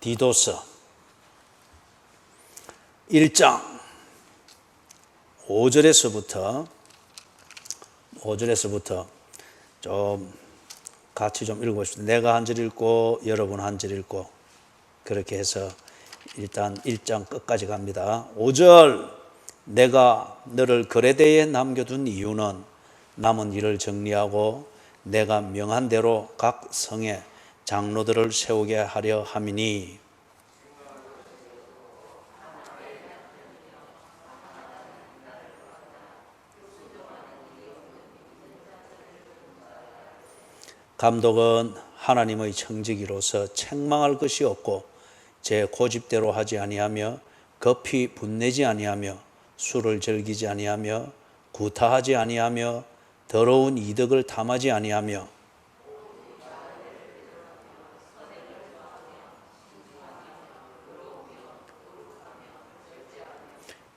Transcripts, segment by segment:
디도서 1장 5절에서부터 좀 같이 좀 읽어보십시오. 내가 한 절 읽고 여러분 한 절 읽고 그렇게 해서 일단 1장 끝까지 갑니다. 5절, 내가 너를 그레데에 남겨둔 이유는 남은 일을 정리하고 내가 명한 대로 각 성에 장로들을 세우게 하려 함이니, 감독은 하나님의 청지기로서 책망할 것이 없고 제 고집대로 하지 아니하며 급히 분내지 아니하며 술을 즐기지 아니하며 구타하지 아니하며 더러운 이득을 탐하지 아니하며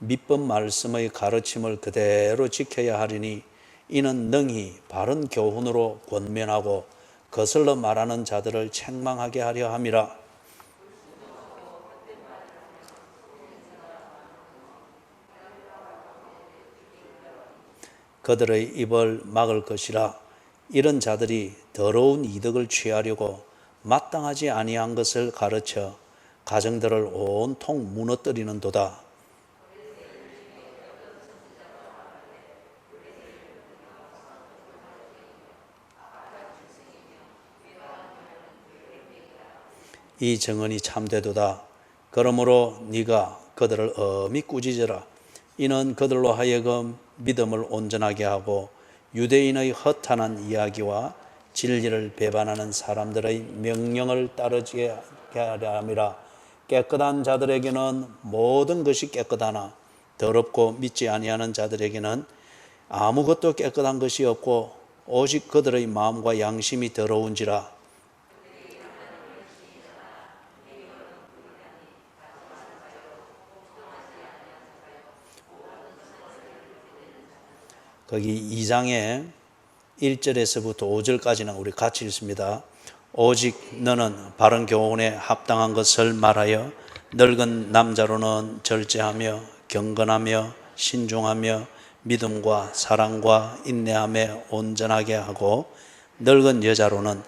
밑법 말씀의 가르침을 그대로 지켜야 하리니 이는 능히 바른 교훈으로 권면하고 거슬러 말하는 자들을 책망하게 하려 함이라. 그들의 입을 막을 것이라. 이런 자들이 더러운 이득을 취하려고 마땅하지 아니한 것을 가르쳐 가정들을 온통 무너뜨리는도다. 이 정언이 참되도다. 그러므로 네가 그들을 엄히 꾸짖으라. 이는 그들로 하여금 믿음을 온전하게 하고 유대인의 허탄한 이야기와 진리를 배반하는 사람들의 명령을 따르게 하려 함이라. 깨끗한 자들에게는 모든 것이 깨끗하나 더럽고 믿지 아니하는 자들에게는 아무것도 깨끗한 것이 없고 오직 그들의 마음과 양심이 더러운지라. 거기 2장에 1절에서부터 5절까지는 우리 같이 읽습니다. 오직 너는 바른 교훈에 합당한 것을 말하여 늙은 남자로는 절제하며 경건하며 신중하며 믿음과 사랑과 인내함에 온전하게 하고 늙은 여자로는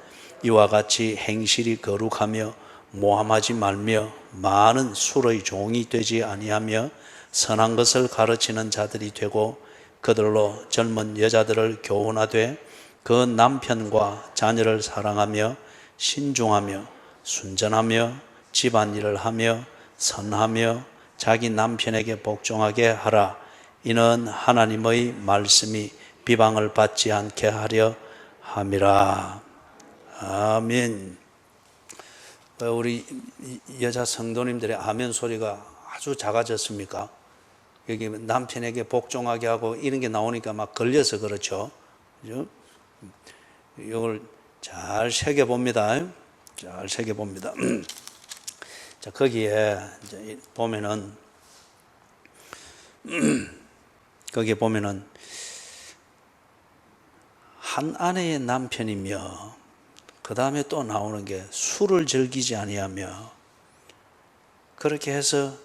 이와 같이 행실이 거룩하며 모함하지 말며 많은 술의 종이 되지 아니하며 선한 것을 가르치는 자들이 되고 그들로 젊은 여자들을 교훈하되 그 남편과 자녀를 사랑하며 신중하며 순전하며 집안일을 하며 선하며 자기 남편에게 복종하게 하라. 이는 하나님의 말씀이 비방을 받지 않게 하려 함이라. 아멘. 우리 여자 성도님들의 아멘 소리가 아주 작아졌습니까? 여기 남편에게 복종하게 하고 이런 게 나오니까 막 걸려서 그렇죠. 그죠? 이걸 잘 새겨봅니다. 잘 새겨봅니다. 자, 거기에 이제 보면은, 한 아내의 남편이며, 그 다음에 또 나오는 게 술을 즐기지 아니하며, 그렇게 해서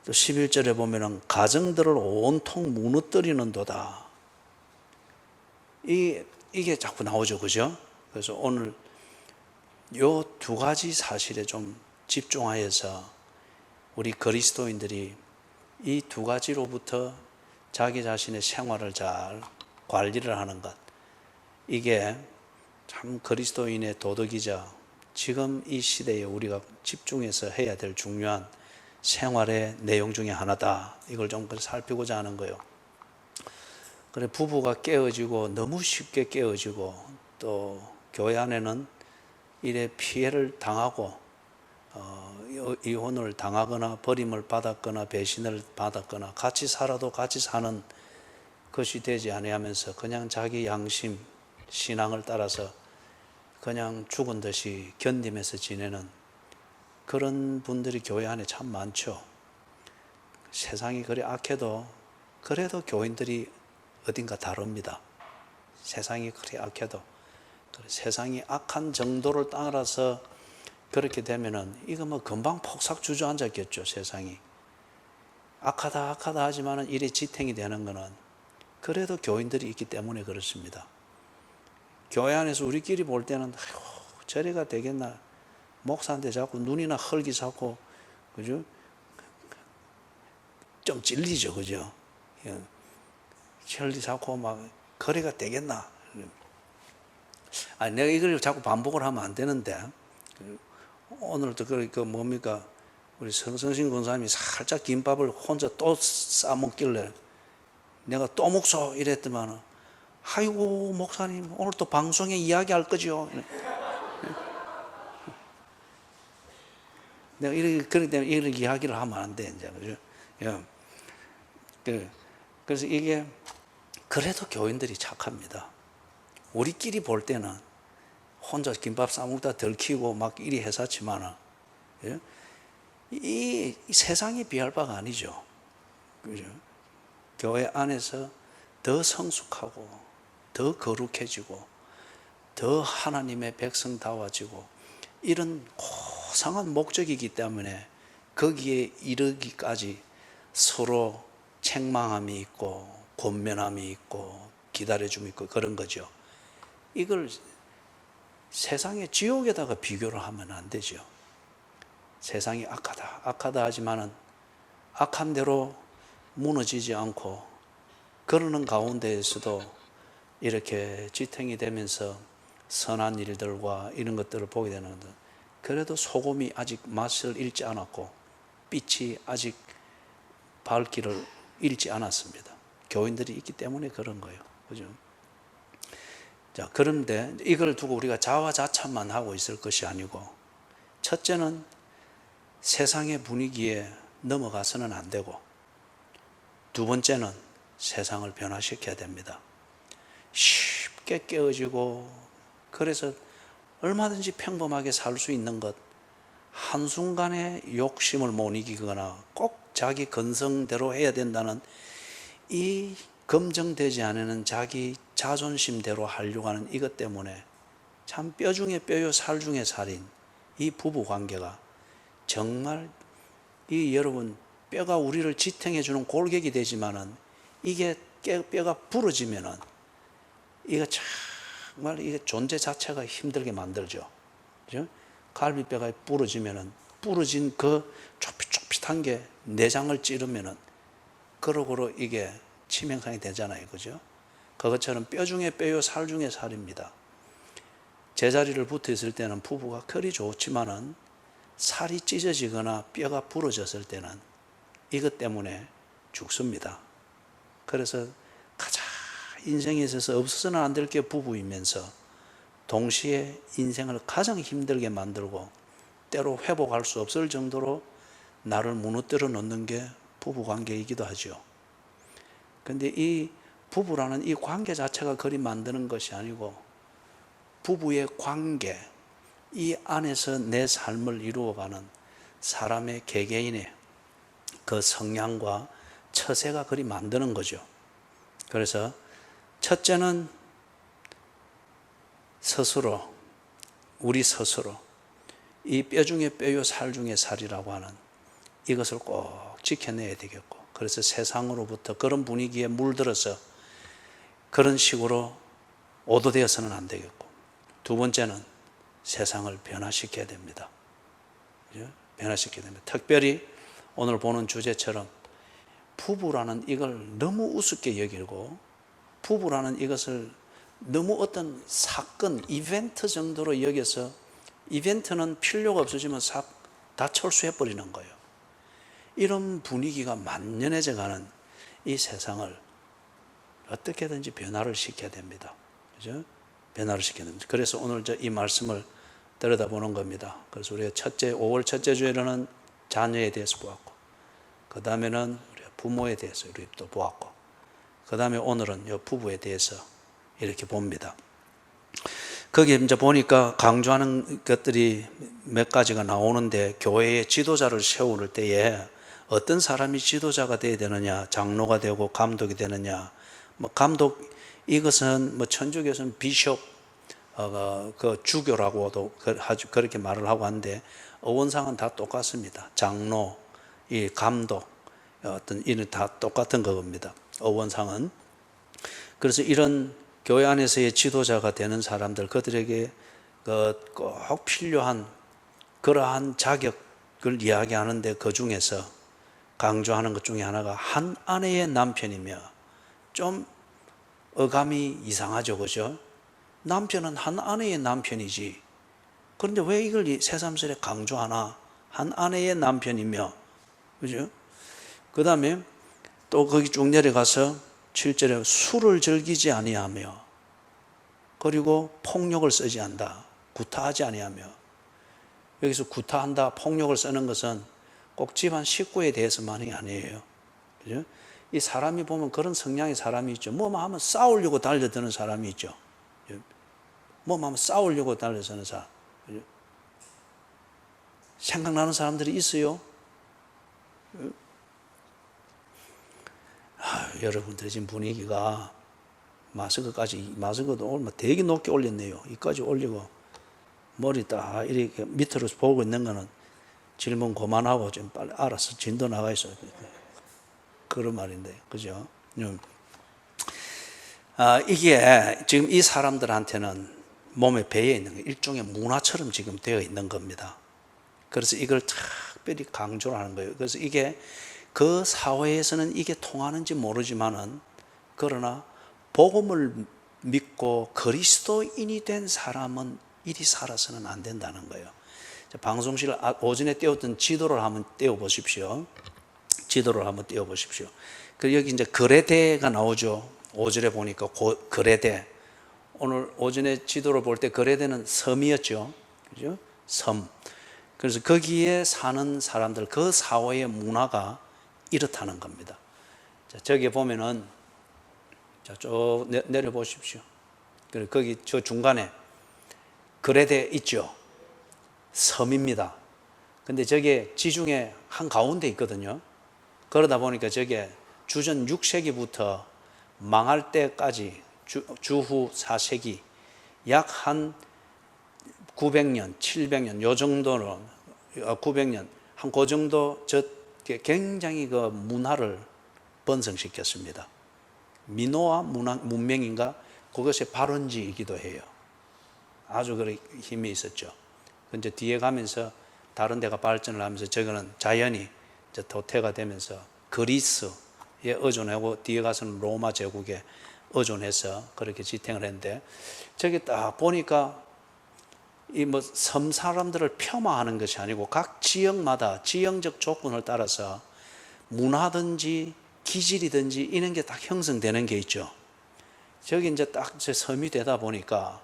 또 11절에 보면은 가정들을 온통 무너뜨리는도다. 이게 자꾸 나오죠, 그죠? 그래서 오늘 요 두 가지 사실에 좀 집중하여서 우리 그리스도인들이 이 두 가지로부터 자기 자신의 생활을 잘 관리를 하는 것, 이게 참 그리스도인의 도덕이자 지금 이 시대에 우리가 집중해서 해야 될 중요한 생활의 내용 중에 하나다. 이걸 좀 살피고자 하는 거예요. 그래, 부부가 깨어지고 너무 쉽게 깨어지고 또 교회 안에는 이래 피해를 당하고 이혼을 당하거나 버림을 받았거나 배신을 받았거나 같이 살아도 같이 사는 것이 되지 아니하면서 그냥 자기 양심, 신앙을 따라서 그냥 죽은 듯이 견디면서 지내는 그런 분들이 교회 안에 참 많죠. 세상이 그리 악해도 그래도 교인들이 어딘가 다릅니다. 세상이 그리 악해도 세상이 악한 정도를 따라서 그렇게 되면은 이거 뭐 금방 폭삭 주저앉았겠죠, 세상이. 악하다 하지만은 일이 지탱이 되는 거는 그래도 교인들이 있기 때문에 그렇습니다. 교회 안에서 우리끼리 볼 때는 아이고, 저래가 되겠나, 목사한테 자꾸 눈이나 흙이 자꾸, 그죠? 좀 찔리죠, 그죠? 혈리 자꾸 막 거래가 되겠나? 내가 이걸 자꾸 반복을 하면 안 되는데, 오늘도 그 뭡니까? 우리 성신 권사님이 살짝 김밥을 혼자 또 싸먹길래 내가 또 먹소 이랬더만, 아이고 목사님 오늘 또 방송에 이야기할 거죠. 내가 그렇기 때문에 이런 이야기를 하면 안 돼, 이제, 그죠? 그래서 이게 그래도 교인들이 착합니다. 우리끼리 볼 때는 혼자 김밥 싸먹다 들키고 막 이리 해사치만은, 예? 이 세상에 비할 바가 아니죠. 그죠? 교회 안에서 더 성숙하고 더 거룩해지고 더 하나님의 백성다워지고 이런 고상한 목적이기 때문에 거기에 이르기까지 서로 책망함이 있고 권면함이 있고 기다려줌이 있고 그런 거죠. 이걸 세상의 지옥에다가 비교를 하면 안 되죠. 세상이 악하다 하지만은 악한 대로 무너지지 않고 그러는 가운데에서도 이렇게 지탱이 되면서 선한 일들과 이런 것들을 보게 되는데, 그래도 소금이 아직 맛을 잃지 않았고 빛이 아직 밝기를 잃지 않았습니다. 교인들이 있기 때문에 그런 거예요. 그죠? 자, 그런데 이걸 두고 우리가 자화자찬만 하고 있을 것이 아니고, 첫째는 세상의 분위기에 넘어가서는 안 되고, 두 번째는 세상을 변화시켜야 됩니다. 쉽게 깨어지고, 그래서 얼마든지 평범하게 살 수 있는 것, 한순간에 욕심을 못 이기거나 꼭 자기 건성대로 해야 된다는 이 검증되지 않는 자기 자존심대로 하려고 하는 이것 때문에 참 뼈 중에 뼈요 살 중에 살인 이 부부 관계가 정말 여러분 뼈가 우리를 지탱해 주는 골격이 되지만은 이게 뼈가 부러지면은 이거 정말 이게 존재 자체가 힘들게 만들죠. 그죠? 갈비뼈가 부러지면은 부러진 그 좁깃좁깃한 게 내장을 찌르면은 그러고로 이게 치명상이 되잖아요. 그죠? 그것처럼 뼈 중에 뼈요 살 중에 살입니다. 제자리를 붙어 있을 때는 부부가 그리 좋지만은 살이 찢어지거나 뼈가 부러졌을 때는 이것 때문에 죽습니다. 그래서 가장 인생에 있어서 없어서는 안 될 게 부부이면서 동시에 인생을 가장 힘들게 만들고 때로 회복할 수 없을 정도로 나를 무너뜨려 놓는 게 부부관계이기도 하죠. 그런데 이 부부라는 이 관계 자체가 그리 만드는 것이 아니고 부부의 관계, 이 안에서 내 삶을 이루어가는 사람의 개개인의 그 성향과 처세가 그리 만드는 거죠. 그래서 첫째는 스스로, 우리 스스로 이 뼈 중에 뼈요 살 중에 살이라고 하는 이것을 꼭 지켜내야 되겠고, 그래서 세상으로부터 그런 분위기에 물들어서 그런 식으로 오도되어서는 안 되겠고, 두 번째는 세상을 변화시켜야 됩니다. 변화시켜야 됩니다. 특별히 오늘 보는 주제처럼 부부라는 이걸 너무 우습게 여기고 부부라는 이것을 너무 어떤 사건, 이벤트 정도로 여겨서 이벤트는 필요가 없어지면 다 철수해버리는 거예요. 이런 분위기가 만연해져 가는 이 세상을 어떻게든지 변화를 시켜야 됩니다. 그죠? 변화를 시켜야 됩니다. 그래서 오늘 이 말씀을 들여다보는 겁니다. 그래서 우리가 5월 첫째 주에는 자녀에 대해서 보았고, 그 다음에는 우리가 부모에 대해서 우리 또 보았고, 그 다음에 오늘은 이 부부에 대해서 이렇게 봅니다. 거기에 이제 보니까 강조하는 것들이 몇 가지가 나오는데, 교회의 지도자를 세울 때에 어떤 사람이 지도자가 되어야 되느냐, 장로가 되고 감독이 되느냐, 감독, 이것은 천주교에서는 비숍, 그 주교라고도 그렇게 말을 하고 하는데 어원상은 다 똑같습니다. 장로, 이 감독, 어떤 이는 다 똑같은 겁니다. 어원상은. 그래서 이런 교회 안에서의 지도자가 되는 사람들, 그들에게 꼭 필요한 그러한 자격을 이야기하는데 그 중에서 강조하는 것 중에 하나가 한 아내의 남편이며, 좀 어감이 이상하죠, 그죠? 남편은 한 아내의 남편이지. 그런데 왜 이걸 새삼스레 강조하나? 한 아내의 남편이며, 그죠? 그 다음에 또 거기 쭉 내려가서 7절에 술을 즐기지 아니하며, 그리고 폭력을 쓰지 않다. 구타하지 아니하며. 여기서 구타한다, 폭력을 쓰는 것은 꼭 집안 식구에 대해서만이 아니에요. 그죠? 이 사람이 보면 그런 성향의 사람이 있죠. 뭐만 하면 싸우려고 달려드는 사람이 있죠. 뭐만 하면 싸우려고 달려드는 사람. 그죠? 생각나는 사람들이 있어요. 여러분들의 지금 분위기가 마스크도 오늘 되게 높게 올렸네요. 이까지 올리고 머리 딱 이렇게 밑으로 보고 있는 거는 질문 그만하고 좀 빨리 알아서 진도 나가 있어요. 그런 말인데, 그죠? 이게 지금 이 사람들한테는 몸에 배에 있는 거, 일종의 문화처럼 지금 되어 있는 겁니다. 그래서 이걸 특별히 강조를 하는 거예요. 그래서 이게 그 사회에서는 이게 통하는지 모르지만은, 그러나 복음을 믿고 그리스도인이 된 사람은 이리 살아서는 안 된다는 거예요. 방송실 오전에 띄웠던 지도를 한번 띄워보십시오. 지도를 한번 띄워보십시오. 여기 이제 거레대가 나오죠. 5절에 보니까 거레대. 오늘 오전에 지도를 볼 때 거레대는 섬이었죠. 그죠? 섬. 그래서 거기에 사는 사람들, 그 사회의 문화가 이렇다는 겁니다. 자, 저기 보면은, 자, 쭉 내려보십시오. 그리고 거기 저 중간에 거레대 있죠. 섬입니다. 근데 저게 지중해 한가운데 있거든요. 그러다 보니까 저게 주전 6세기부터 망할 때까지 주후 4세기 약 한 900년, 700년 요 정도는 900년 한 그 정도 저 굉장히 그 문화를 번성시켰습니다. 미노아 문명인가 그것의 발원지이기도 해요. 아주 그 힘이 있었죠. 근데 뒤에 가면서 다른 데가 발전을 하면서 저거는 자연히 이제 도태가 되면서 그리스에 의존하고 뒤에 가서는 로마 제국에 의존해서 그렇게 지탱을 했는데, 저기 딱 보니까 이 뭐 섬 사람들을 폄하하는 것이 아니고 각 지역마다 지형적 조건을 따라서 문화든지 기질이든지 이런 게 딱 형성되는 게 있죠. 저기 이제 딱 제 섬이 되다 보니까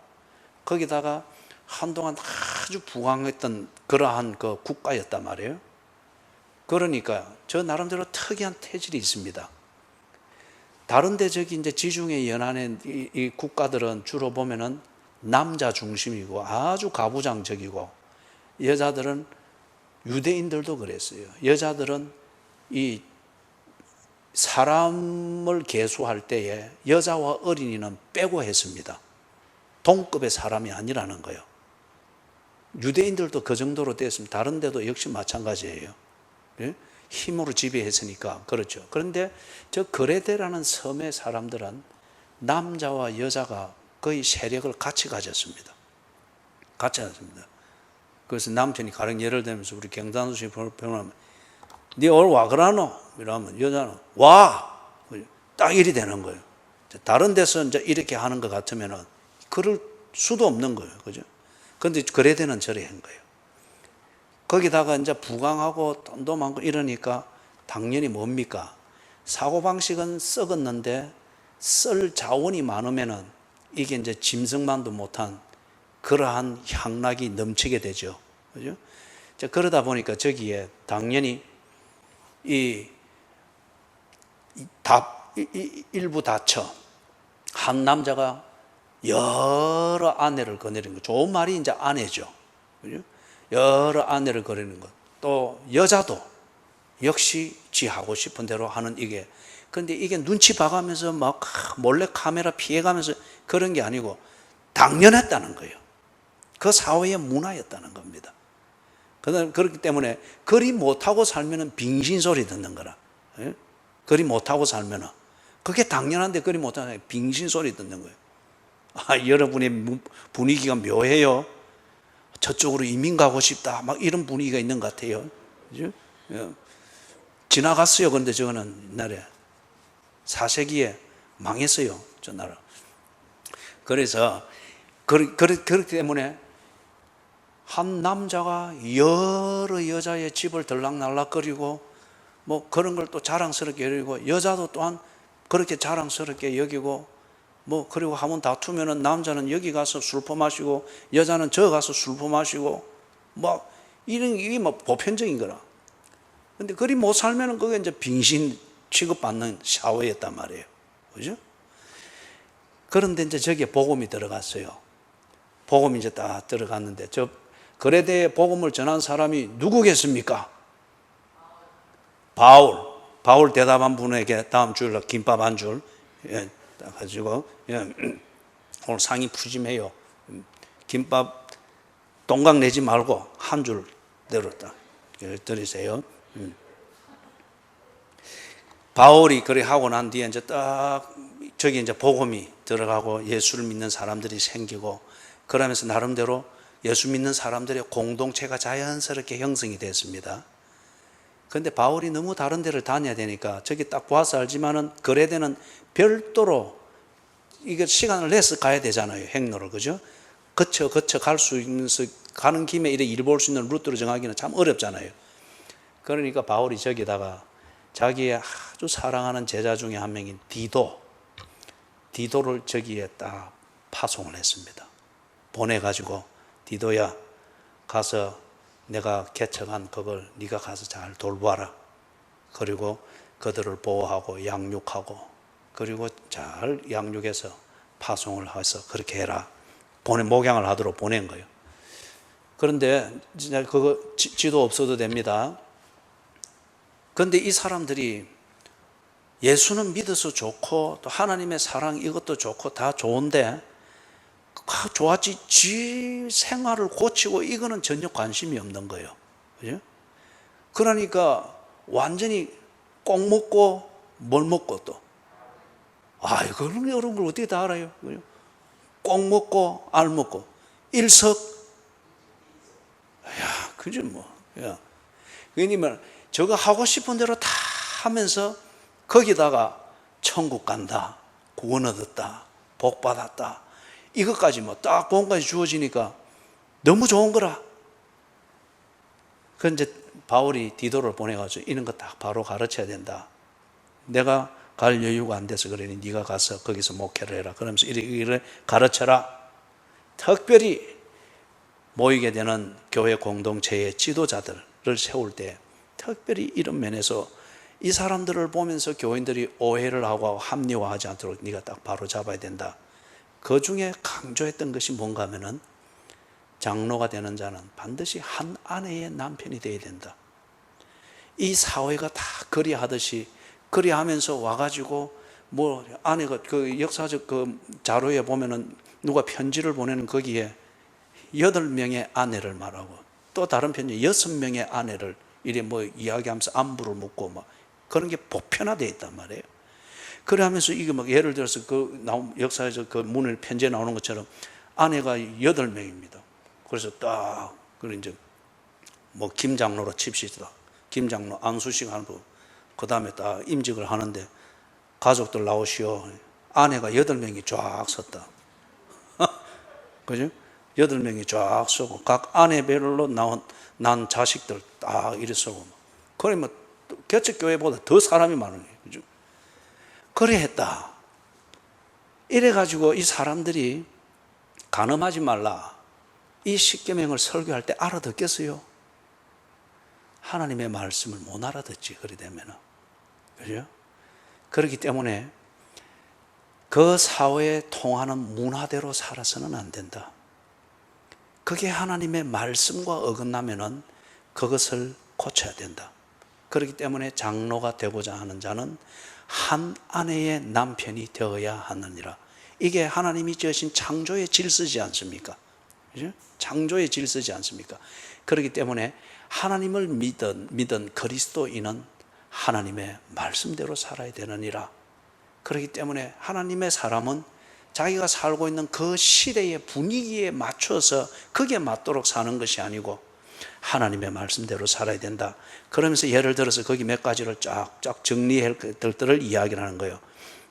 거기다가 한동안 아주 부강했던 그러한 그 국가였단 말이에요. 그러니까 저 나름대로 특이한 태질이 있습니다. 다른데 저기 이제 지중해 연안의 이 국가들은 주로 보면은 남자 중심이고 아주 가부장적이고, 여자들은 유대인들도 그랬어요. 여자들은 이 사람을 계수할 때에 여자와 어린이는 빼고 했습니다. 동급의 사람이 아니라는 거예요. 유대인들도 그 정도로 됐습니다. 다른 데도 역시 마찬가지예요. 예? 힘으로 지배했으니까 그렇죠. 그런데 저 거레데라는 섬의 사람들은 남자와 여자가 거의 세력을 같이 가졌습니다. 같이 가졌습니다. 그래서 남편이 가령 예를 들면서 우리 경단수 씨 보면 네 오늘 와 그러노? 이러면 여자는 와! 딱 일이 되는 거예요. 다른 데서 이제 이렇게 하는 것 같으면은 그럴 수도 없는 거예요. 그죠? 그런데 거레데는 저래 한 거예요. 거기다가 이제 부강하고 돈도 많고 이러니까 당연히 뭡니까? 사고방식은 썩었는데 쓸 자원이 많으면은 이게 이제 짐승만도 못한 그러한 향락이 넘치게 되죠. 그죠? 자, 그러다 보니까 저기에 당연히 일부 다처 한 남자가 여러 아내를 거느리는 거. 좋은 말이 이제 아내죠. 그죠? 여러 아내를 거느리는 것. 또 여자도 역시 지 하고 싶은 대로 하는 이게. 그런데 이게 눈치 봐가면서 막 몰래 카메라 피해가면서 그런 게 아니고 당연했다는 거예요. 그 사회의 문화였다는 겁니다. 그렇기 때문에 그리 못하고 살면 빙신소리 듣는 거라. 예? 그리 못하고 살면 그게 당연한데 그리 못하면 빙신소리 듣는 거예요. 여러분의 분위기가 묘해요. 저쪽으로 이민 가고 싶다. 막 이런 분위기가 있는 것 같아요. 그죠? 예. 지나갔어요. 그런데 저거는 옛날에 4세기에 망했어요. 저 나라. 그래서 그렇기 때문에 한 남자가 여러 여자의 집을 들락날락거리고 뭐 그런 걸 또 자랑스럽게 여기고 여자도 또한 그렇게 자랑스럽게 여기고 뭐 그리고 한번 다투면은 남자는 여기 가서 술 퍼마시고 여자는 저 가서 술 퍼마시고 뭐 이런 이게 뭐 보편적인 거라. 근데 그리 못 살면은 그게 이제 빙신 취급받는 사회였단 말이에요. 그죠? 그런데 이제 저기에 복음이 들어갔어요. 복음이 이제 딱 들어갔는데 저 거레대에 복음을 전한 사람이 누구겠습니까? 바울 대답한 분에게 다음 주일날 김밥 한 줄, 예, 딱 가지고, 예, 오늘 상이 푸짐해요. 김밥 동강 내지 말고 한 줄 내렸다. 드리세요. 바울이 그래 하고 난 뒤에 이제 딱 저기 이제 복음이 들어가고 예수를 믿는 사람들이 생기고 그러면서 나름대로 예수 믿는 사람들의 공동체가 자연스럽게 형성이 됐습니다. 그런데 바울이 너무 다른 데를 다녀야 되니까 저기 딱 보아서 알지만은 거레대는 별도로 이게 시간을 내서 가야 되잖아요. 행로를. 그죠? 거쳐 갈 수 있면서 가는 김에 이렇게 일 볼 수 있는 루트를 정하기는 참 어렵잖아요. 그러니까 바울이 저기다가 자기의 아주 사랑하는 제자 중에 한 명인 디도를 저기에 딱 파송을 했습니다. 보내가지고 디도야 가서 내가 개척한 그걸 네가 가서 잘 돌봐라. 그리고 그들을 보호하고 양육하고 그리고 잘 양육해서 파송을 해서 그렇게 해라. 목양을 하도록 보낸 거예요. 그런데 진짜 그거 지도 없어도 됩니다. 그런데 이 사람들이 예수는 믿어서 좋고 또 하나님의 사랑 이것도 좋고 다 좋은데 좋았지 지 생활을 고치고 이거는 전혀 관심이 없는 거예요. 그죠? 그러니까 완전히 꼭 먹고 뭘 먹고 또 그런 걸 어떻게 다 알아요? 꼭 먹고 알 먹고 그죠 뭐. 왜냐면 저거 하고 싶은 대로 다 하면서 거기다가 천국 간다, 구원 얻었다, 복 받았다. 이것까지 뭐 딱 본까지 주어지니까 너무 좋은 거라. 그 이제 바울이 디도를 보내가지고 이런 거 딱 바로 가르쳐야 된다. 내가 갈 여유가 안 돼서 그러니 네가 가서 거기서 목회를 해라. 그러면서 이렇게 가르쳐라. 특별히 모이게 되는 교회 공동체의 지도자들을 세울 때 특별히 이런 면에서 이 사람들을 보면서 교인들이 오해를 하고 합리화하지 않도록 네가 딱 바로 잡아야 된다. 그 중에 강조했던 것이 뭔가 하면은 장로가 되는 자는 반드시 한 아내의 남편이 되어야 된다. 이 사회가 다 그리하듯이 그리하면서 와가지고 뭐 아내가 그 역사적 그 자료에 보면은 누가 편지를 보내는 거기에 8명의 아내를 말하고 또 다른 편지 6명의 아내를 이래 뭐 이야기하면서 안부를 묻고 막 그런 게 보편화되어 있단 말이에요. 그래 하면서 이게 막 예를 들어서 역사에서 그 문을 편지에 나오는 것처럼 아내가 8명입니다. 그래서 딱, 그리고 이제 뭐 김장로로 칩시다. 김장로 안수식 하고, 그 다음에 딱 임직을 하는데 가족들 나오시오. 아내가 8명이 쫙 섰다. 그죠? 8명이 쫙 서고 각 아내별로 난 자식들 딱 이래 서고. 그러면 개척교회보다 더 사람이 많은 거예요. 그죠? 그래 했다. 이래가지고 이 사람들이 간음하지 말라. 이 십계명을 설교할 때 알아듣겠어요? 하나님의 말씀을 못 알아듣지, 그리 되면은. 그죠? 그렇기 때문에 그 사회에 통하는 문화대로 살아서는 안 된다. 그게 하나님의 말씀과 어긋나면은 그것을 고쳐야 된다. 그렇기 때문에 장로가 되고자 하는 자는 한 아내의 남편이 되어야 하느니라. 이게 하나님이 지으신 창조의 질서지 않습니까? 그죠? 창조의 질서지 않습니까? 그렇기 때문에 하나님을 믿은 그리스도인은 하나님의 말씀대로 살아야 되느니라. 그렇기 때문에 하나님의 사람은 자기가 살고 있는 그 시대의 분위기에 맞춰서 거기에 맞도록 사는 것이 아니고 하나님의 말씀대로 살아야 된다. 그러면서 예를 들어서 거기 몇 가지를 쫙쫙 정리할 것들을 이야기를 하는 거예요.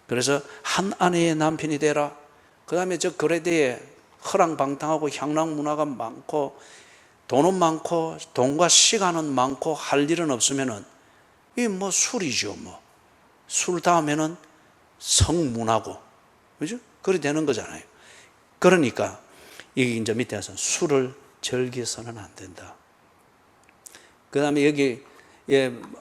그래서 한 아내의 남편이 되라. 그 다음에 저 거래대에 허랑방탕하고 향락 문화가 많고 돈은 많고 돈과 시간은 많고 할 일은 없으면은 이 뭐 술이죠. 뭐 술 다음에는 성문하고, 그죠? 그래 되는 거잖아요. 그러니까 이게 이제 밑에서 술을 즐겨서는 안 된다. 그 다음에 여기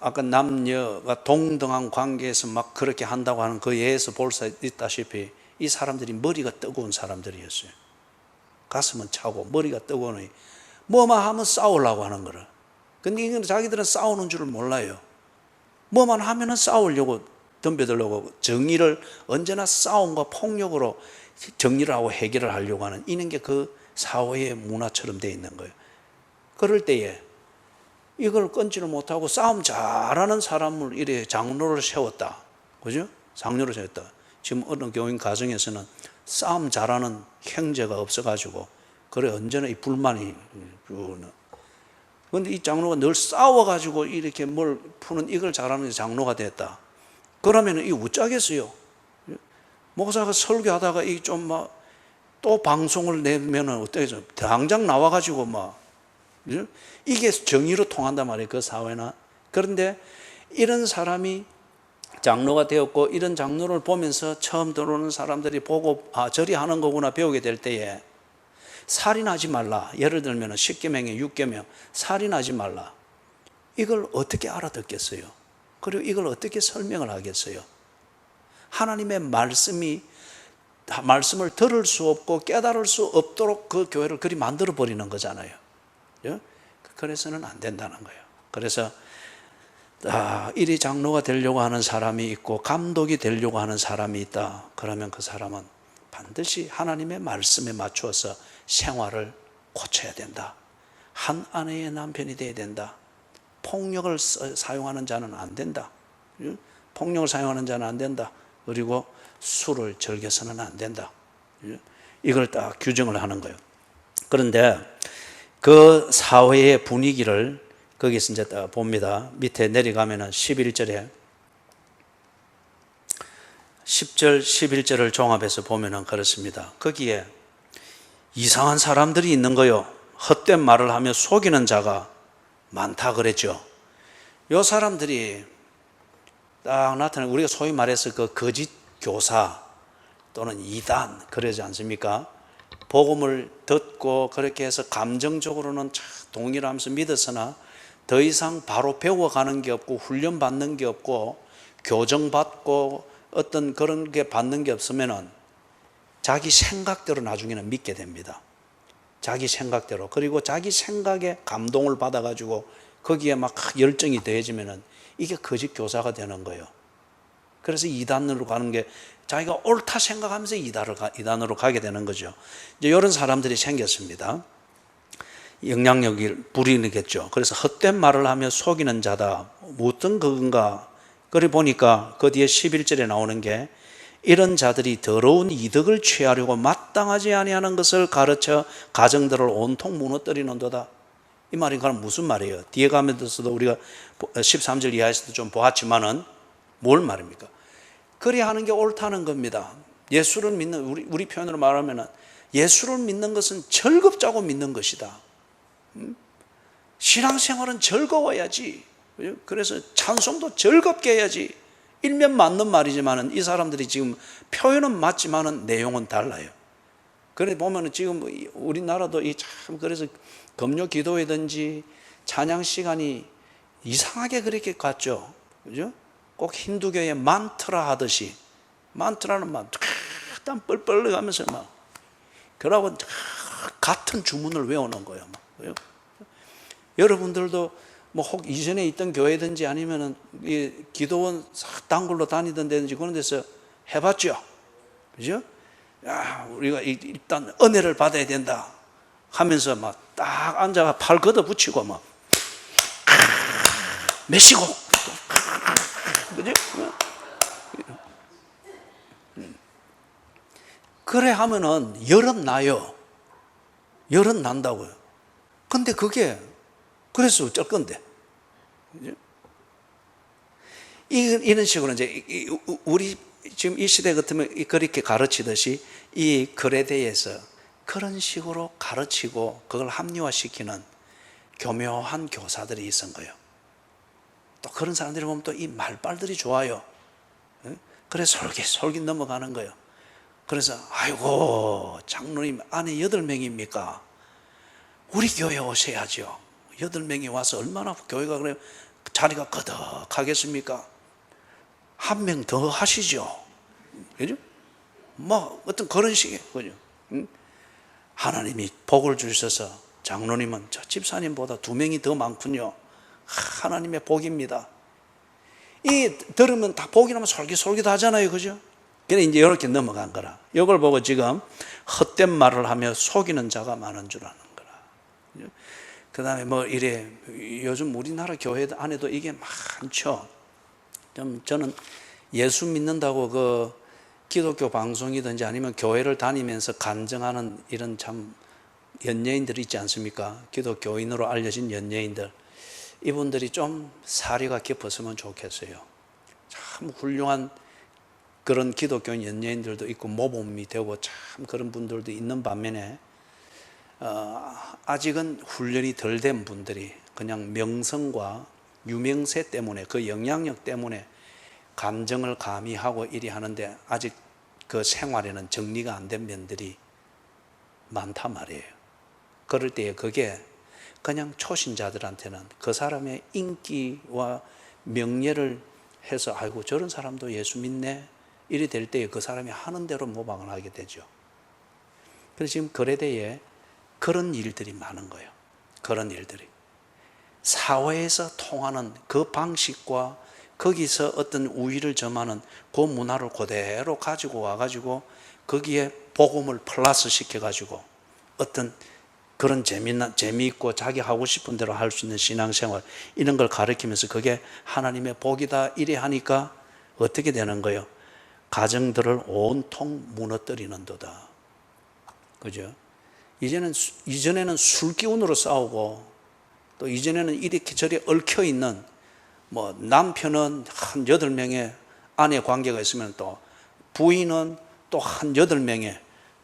아까 남녀가 동등한 관계에서 막 그렇게 한다고 하는 그 예에서 볼 수 있다시피 이 사람들이 머리가 뜨거운 사람들이었어요. 가슴은 차고 머리가 뜨거우니 뭐만 하면 싸우려고 하는 거라. 근데 이건 자기들은 싸우는 줄을 몰라요. 뭐만 하면은 싸우려고 덤벼들려고 정의를 언제나 싸움과 폭력으로 정리를 하고 해결을 하려고 하는 이런 게 그 사회의 문화처럼 되어 있는 거예요. 그럴 때에 이걸 끊지를 못하고 싸움 잘하는 사람을 이래 장로를 세웠다. 그죠? 장로를 세웠다. 지금 어느 교인 가정에서는 싸움 잘하는 형제가 없어가지고 그래 언제나 이 불만이. 그런데 이 장로가 늘 싸워가지고 이렇게 뭘 푸는 이걸 잘하는 장로가 됐다. 그러면 이 우짜겠어요. 목사가 설교하다가 이 좀 막 또 방송을 내면은 어때요? 당장 나와가지고 막 이게 정의로 통한단 말이에요. 그 사회나. 그런데 이런 사람이 장로가 되었고 이런 장로를 보면서 처음 들어오는 사람들이 보고 아 저리 하는 거구나 배우게 될 때에 살인하지 말라. 예를 들면 10계명에 6계명 살인하지 말라. 이걸 어떻게 알아듣겠어요? 그리고 이걸 어떻게 설명을 하겠어요? 하나님의 말씀을 들을 수 없고 깨달을 수 없도록 그 교회를 그리 만들어 버리는 거잖아요. 그래서는 안 된다는 거예요. 그래서 이리 장로가 되려고 하는 사람이 있고 감독이 되려고 하는 사람이 있다. 그러면 그 사람은 반드시 하나님의 말씀에 맞추어서 생활을 고쳐야 된다. 한 아내의 남편이 되어야 된다. 폭력을 사용하는 자는 안 된다. 폭력을 사용하는 자는 안 된다. 그리고 술을 즐겨서는 안 된다. 이걸 딱 규정을 하는 거예요. 그런데 그 사회의 분위기를 거기서 이제 딱 봅니다. 밑에 내려가면은 11절에 10절, 11절을 종합해서 보면은 그렇습니다. 거기에 이상한 사람들이 있는 거요. 헛된 말을 하며 속이는 자가 많다 그랬죠. 요 사람들이 딱 나타나는 우리가 소위 말해서 그 거짓 교사 또는 이단 그러지 않습니까? 복음을 듣고 그렇게 해서 감정적으로는 동의를 하면서 믿었으나 더 이상 바로 배워가는 게 없고 훈련받는 게 없고 교정받고 어떤 그런 게 받는 게 없으면은 자기 생각대로 나중에는 믿게 됩니다. 자기 생각대로. 그리고 자기 생각에 감동을 받아가지고 거기에 막 열정이 더해지면은 이게 거짓 교사가 되는 거예요. 그래서 이단으로 가는 게 자기가 옳다 생각하면서 이단으로 가게 되는 거죠. 이제 이런 사람들이 생겼습니다. 영향력을 부리겠죠. 그래서 헛된 말을 하며 속이는 자다. 무엇든 그건가. 그래 보니까 그 뒤에 11절에 나오는 게 이런 자들이 더러운 이득을 취하려고 마땅하지 아니하는 것을 가르쳐 가정들을 온통 무너뜨리는도다. 이 말이 그럼 무슨 말이에요? 뒤에 가면서도 우리가 13절 이하에서도 좀 보았지만은 뭘 말입니까? 그리 하는 게 옳다는 겁니다. 예수를 믿는 우리 표현으로 말하면은 예수를 믿는 것은 즐겁자고 믿는 것이다. 신앙생활은 즐거워야지. 그래서 찬송도 즐겁게 해야지. 일면 맞는 말이지만은 이 사람들이 지금 표현은 맞지만은 내용은 달라요. 그래 보면은 지금 우리나라도 참 그래서 금요 기도회든지 찬양 시간이 이상하게 그렇게 갔죠. 그죠? 꼭 힌두교의 만트라 하듯이 만트라는 막 땀 뻘뻘 가면서 막 그러고 같은 주문을 외우는 거예요. 막. 여러분들도 뭐 혹 이전에 있던 교회든지 아니면은 이 기도원 단골로 다니던 데든지 그런 데서 해봤죠. 그죠? 야, 우리가 일단 은혜를 받아야 된다 하면서 막 딱 앉아가 팔 걷어 붙이고 막 메시고, 그지? 그래 하면은 열은 나요. 열은 난다고요. 근데 그게 그래서 어쩔 건데, 그죠? 이런 식으로 이제 우리 지금 이 시대 같으면 그렇게 가르치듯이 이 글에 대해서 그런 식으로 가르치고 그걸 합리화시키는 교묘한 교사들이 있은 거예요. 또 그런 사람들이 보면 또 이 말빨들이 좋아요. 그래 솔깃솔깃 넘어가는 거예요. 그래서 아이고 장로님 안에 8명입니까? 우리 교회 오셔야죠. 8명이 와서 얼마나 교회가 그래 자리가 거덕하겠습니까? 한 명 더 하시죠. 그죠? 뭐 어떤 그런 식의 그죠? 하나님이 복을 주셔서 장로님은 저 집사님보다 2명이 더 많군요. 하나님의 복입니다. 이 들으면 다 복이라면 솔깃솔깃 하잖아요. 그죠? 그래 이제 이렇게 넘어간 거라. 이걸 보고 지금 헛된 말을 하며 속이는 자가 많은 줄 아는 거라. 그 다음에 뭐 이래 요즘 우리나라 교회 안에도 이게 많죠. 저는 예수 믿는다고 그 기독교 방송이든지 아니면 교회를 다니면서 간증하는 이런 참 연예인들 있지 않습니까? 기독교인으로 알려진 연예인들. 이분들이 좀 사리가 깊었으면 좋겠어요. 참 훌륭한 그런 기독교인 연예인들도 있고 모범이 되고 참 그런 분들도 있는 반면에 아직은 훈련이 덜 된 분들이 그냥 명성과 유명세 때문에 그 영향력 때문에 감정을 가미하고 이리 하는데 아직 그 생활에는 정리가 안 된 면들이 많단 말이에요. 그럴 때에 그게 그냥 초신자들한테는 그 사람의 인기와 명예를 해서 아이고 저런 사람도 예수 믿네 이리 될 때에 그 사람이 하는 대로 모방을 하게 되죠. 그래서 지금 거래대에 그런 일들이 많은 거예요. 그런 일들이 사회에서 통하는 그 방식과 거기서 어떤 우위를 점하는 그 문화를 그대로 가지고 와가지고 거기에 복음을 플러스 시켜가지고 어떤 그런 재미있고 자기 하고 싶은 대로 할 수 있는 신앙생활 이런 걸 가르치면서 그게 하나님의 복이다 이래 하니까 어떻게 되는 거예요? 가정들을 온통 무너뜨리는 도다. 그죠? 이전에는 술 기운으로 싸우고 또 이전에는 이렇게 저리 얽혀 있는 뭐 남편은 한 8명의 아내 관계가 있으면 또 부인은 또 한 8명의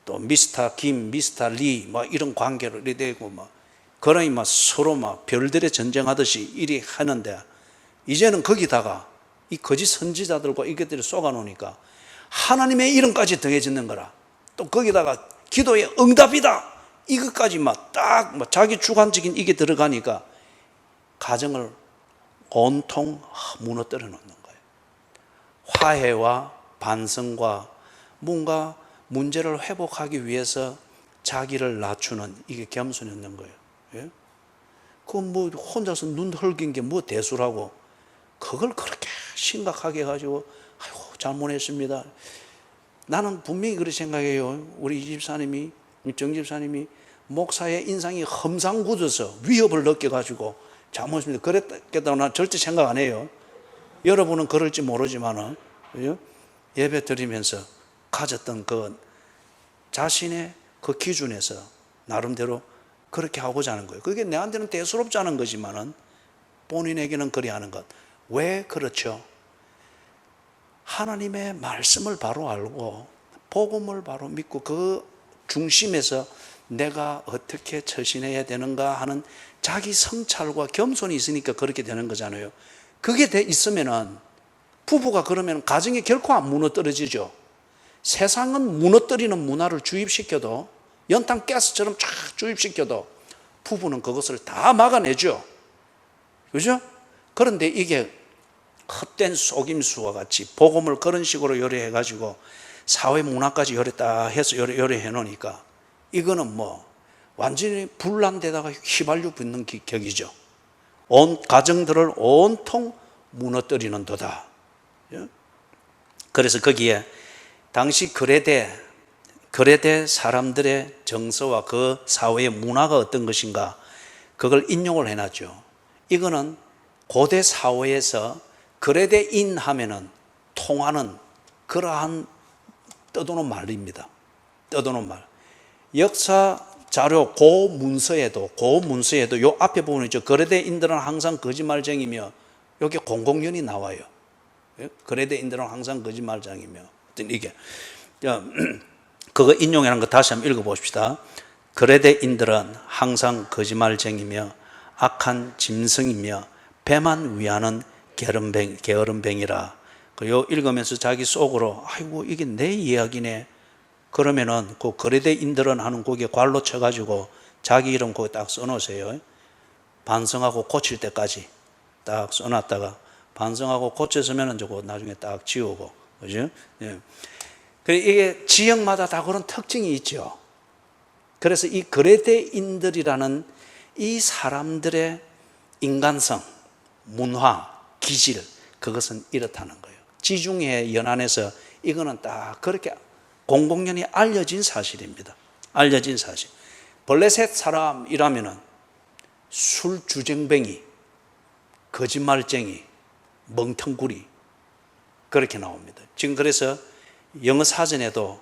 또 미스터 김, 미스터 리 뭐 이런 관계로 이래 되고 뭐 그러니 막 서로 막 별들의 전쟁하듯이 이리 하는데 이제는 거기다가 이 거짓 선지자들과 이것들이 쏘아놓으니까 하나님의 이름까지 더해지는 거라. 또 거기다가 기도의 응답이다. 이것까지 막 딱 자기 주관적인 이게 들어가니까 가정을 온통 무너뜨려 놓는 거예요. 화해와 반성과 뭔가 문제를 회복하기 위해서 자기를 낮추는 이게 겸손이 없는 거예요. 예? 그 뭐 혼자서 눈 흘긴 게 뭐 대수라고 그걸 그렇게 심각하게 해가지고 아이고 잘못했습니다. 나는 분명히 그렇게 생각해요. 우리 집사님이 정 집사님이 목사의 인상이 험상궂어서 위협을 느껴가지고 잘못했습니다. 그랬겠다고 난 절대 생각 안 해요. 여러분은 그럴지 모르지만은 예배 드리면서 가졌던 그 자신의 그 기준에서 나름대로 그렇게 하고자 하는 거예요. 그게 내한테는 대수롭지 않은 거지만은 본인에게는 그리 하는 것. 왜 그렇죠? 하나님의 말씀을 바로 알고 복음을 바로 믿고 그 중심에서 내가 어떻게 처신해야 되는가 하는 자기 성찰과 겸손이 있으니까 그렇게 되는 거잖아요. 그게 돼 있으면은 부부가 그러면 가정이 결코 안 무너뜨려지죠. 세상은 무너뜨리는 문화를 주입시켜도 연탄 가스처럼 쫙 주입시켜도 부부는 그것을 다 막아내죠. 그죠? 그런데 이게 헛된 속임수와 같이 복음을 그런 식으로 요리해가지고 사회 문화까지 요리다 해서 요리해 놓으니까 이거는 뭐 완전히 분란되다가 휘발유 붙는 격이죠. 온 가정들을 온통 무너뜨리는 도다. 그래서 거기에 당시 거래대 거레대 사람들의 정서와 그 사회의 문화가 어떤 것인가, 그걸 인용을 해놨죠. 이거는 고대 사회에서 거레대인 하면은 통하는 그러한 떠도는 말입니다. 떠도는 말. 역사 자료 고문서에도 요 앞에 보면 있죠. 거레대인들은 항상 거짓말쟁이며, 여기 공공연히 나와요. 거레대인들은 항상 거짓말쟁이며, 어떤 이게 그거 인용이라는 거 다시 한번 읽어봅시다. 거레대인들은 항상 거짓말쟁이며 악한 짐승이며 배만 위하는 게으름뱅이라. 그리고 읽으면서 자기 속으로 아이고 이게 내 이야기네. 그러면은 그 거레대인들은 하는 거기에 괄로 쳐가지고 자기 이름 거기 딱 써놓으세요. 반성하고 고칠 때까지 딱 써놨다가 반성하고 고쳤으면은 저거 나중에 딱 지우고, 그죠? 예. 이게 지역마다 다 그런 특징이 있죠. 그래서 이 거레대인들이라는 이 사람들의 인간성, 문화, 기질, 그것은 이렇다는 거예요. 지중해 연안에서 이거는 딱 그렇게 공공연히 알려진 사실입니다. 알려진 사실. 블레셋 사람이라면은 술주정뱅이, 거짓말쟁이, 멍텅구리, 그렇게 나옵니다. 지금 그래서 영어 사전에도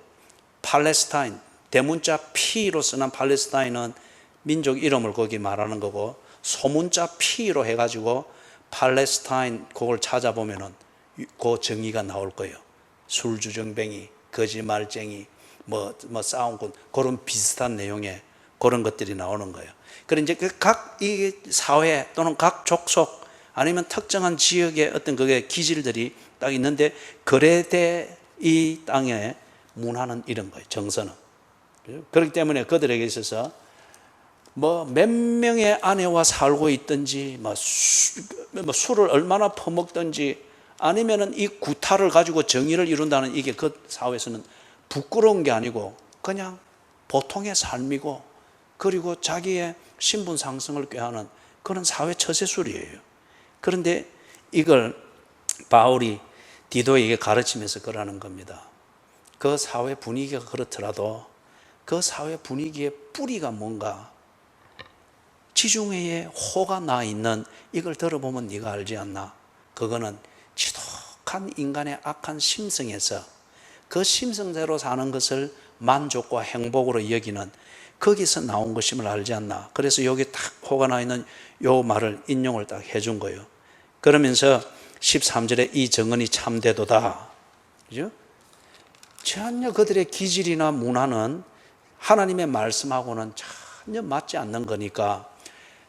팔레스타인, 대문자 P로 쓰는 팔레스타인은 민족 이름을 거기 말하는 거고, 소문자 P로 해가지고 팔레스타인 그걸 찾아보면은 그 정의가 나올 거예요. 술주정뱅이, 거짓말쟁이, 뭐 싸움꾼, 그런 비슷한 내용의 그런 것들이 나오는 거예요. 그런데 이제 각 이 사회 또는 각 족속 아니면 특정한 지역의 어떤 그게 기질들이 딱 있는데, 거레대 이 땅의 문화는 이런 거예요. 정서는. 그렇기 때문에 그들에게 있어서 뭐 몇 명의 아내와 살고 있든지, 술을 얼마나 퍼먹든지, 아니면은 이 구타를 가지고 정의를 이룬다는 이게 그 사회에서는 부끄러운 게 아니고 그냥 보통의 삶이고, 그리고 자기의 신분 상승을 꾀하는 그런 사회 처세술이에요. 그런데 이걸 바울이 디도에게 가르치면서 그러는 겁니다. 그 사회 분위기가 그렇더라도 그 사회 분위기의 뿌리가 뭔가, 지중해에 호가 나 있는 이걸 들어보면 네가 알지 않나? 그거는 지독한 인간의 악한 심성에서 그 심성대로 사는 것을 만족과 행복으로 여기는, 거기서 나온 것임을 알지 않나? 그래서 여기 딱 호가 나 있는 요 말을 인용을 딱 해준 거예요. 그러면서 13절에 이 정언이 참되도다. 그죠? 전혀 그들의 기질이나 문화는 하나님의 말씀하고는 전혀 맞지 않는 거니까,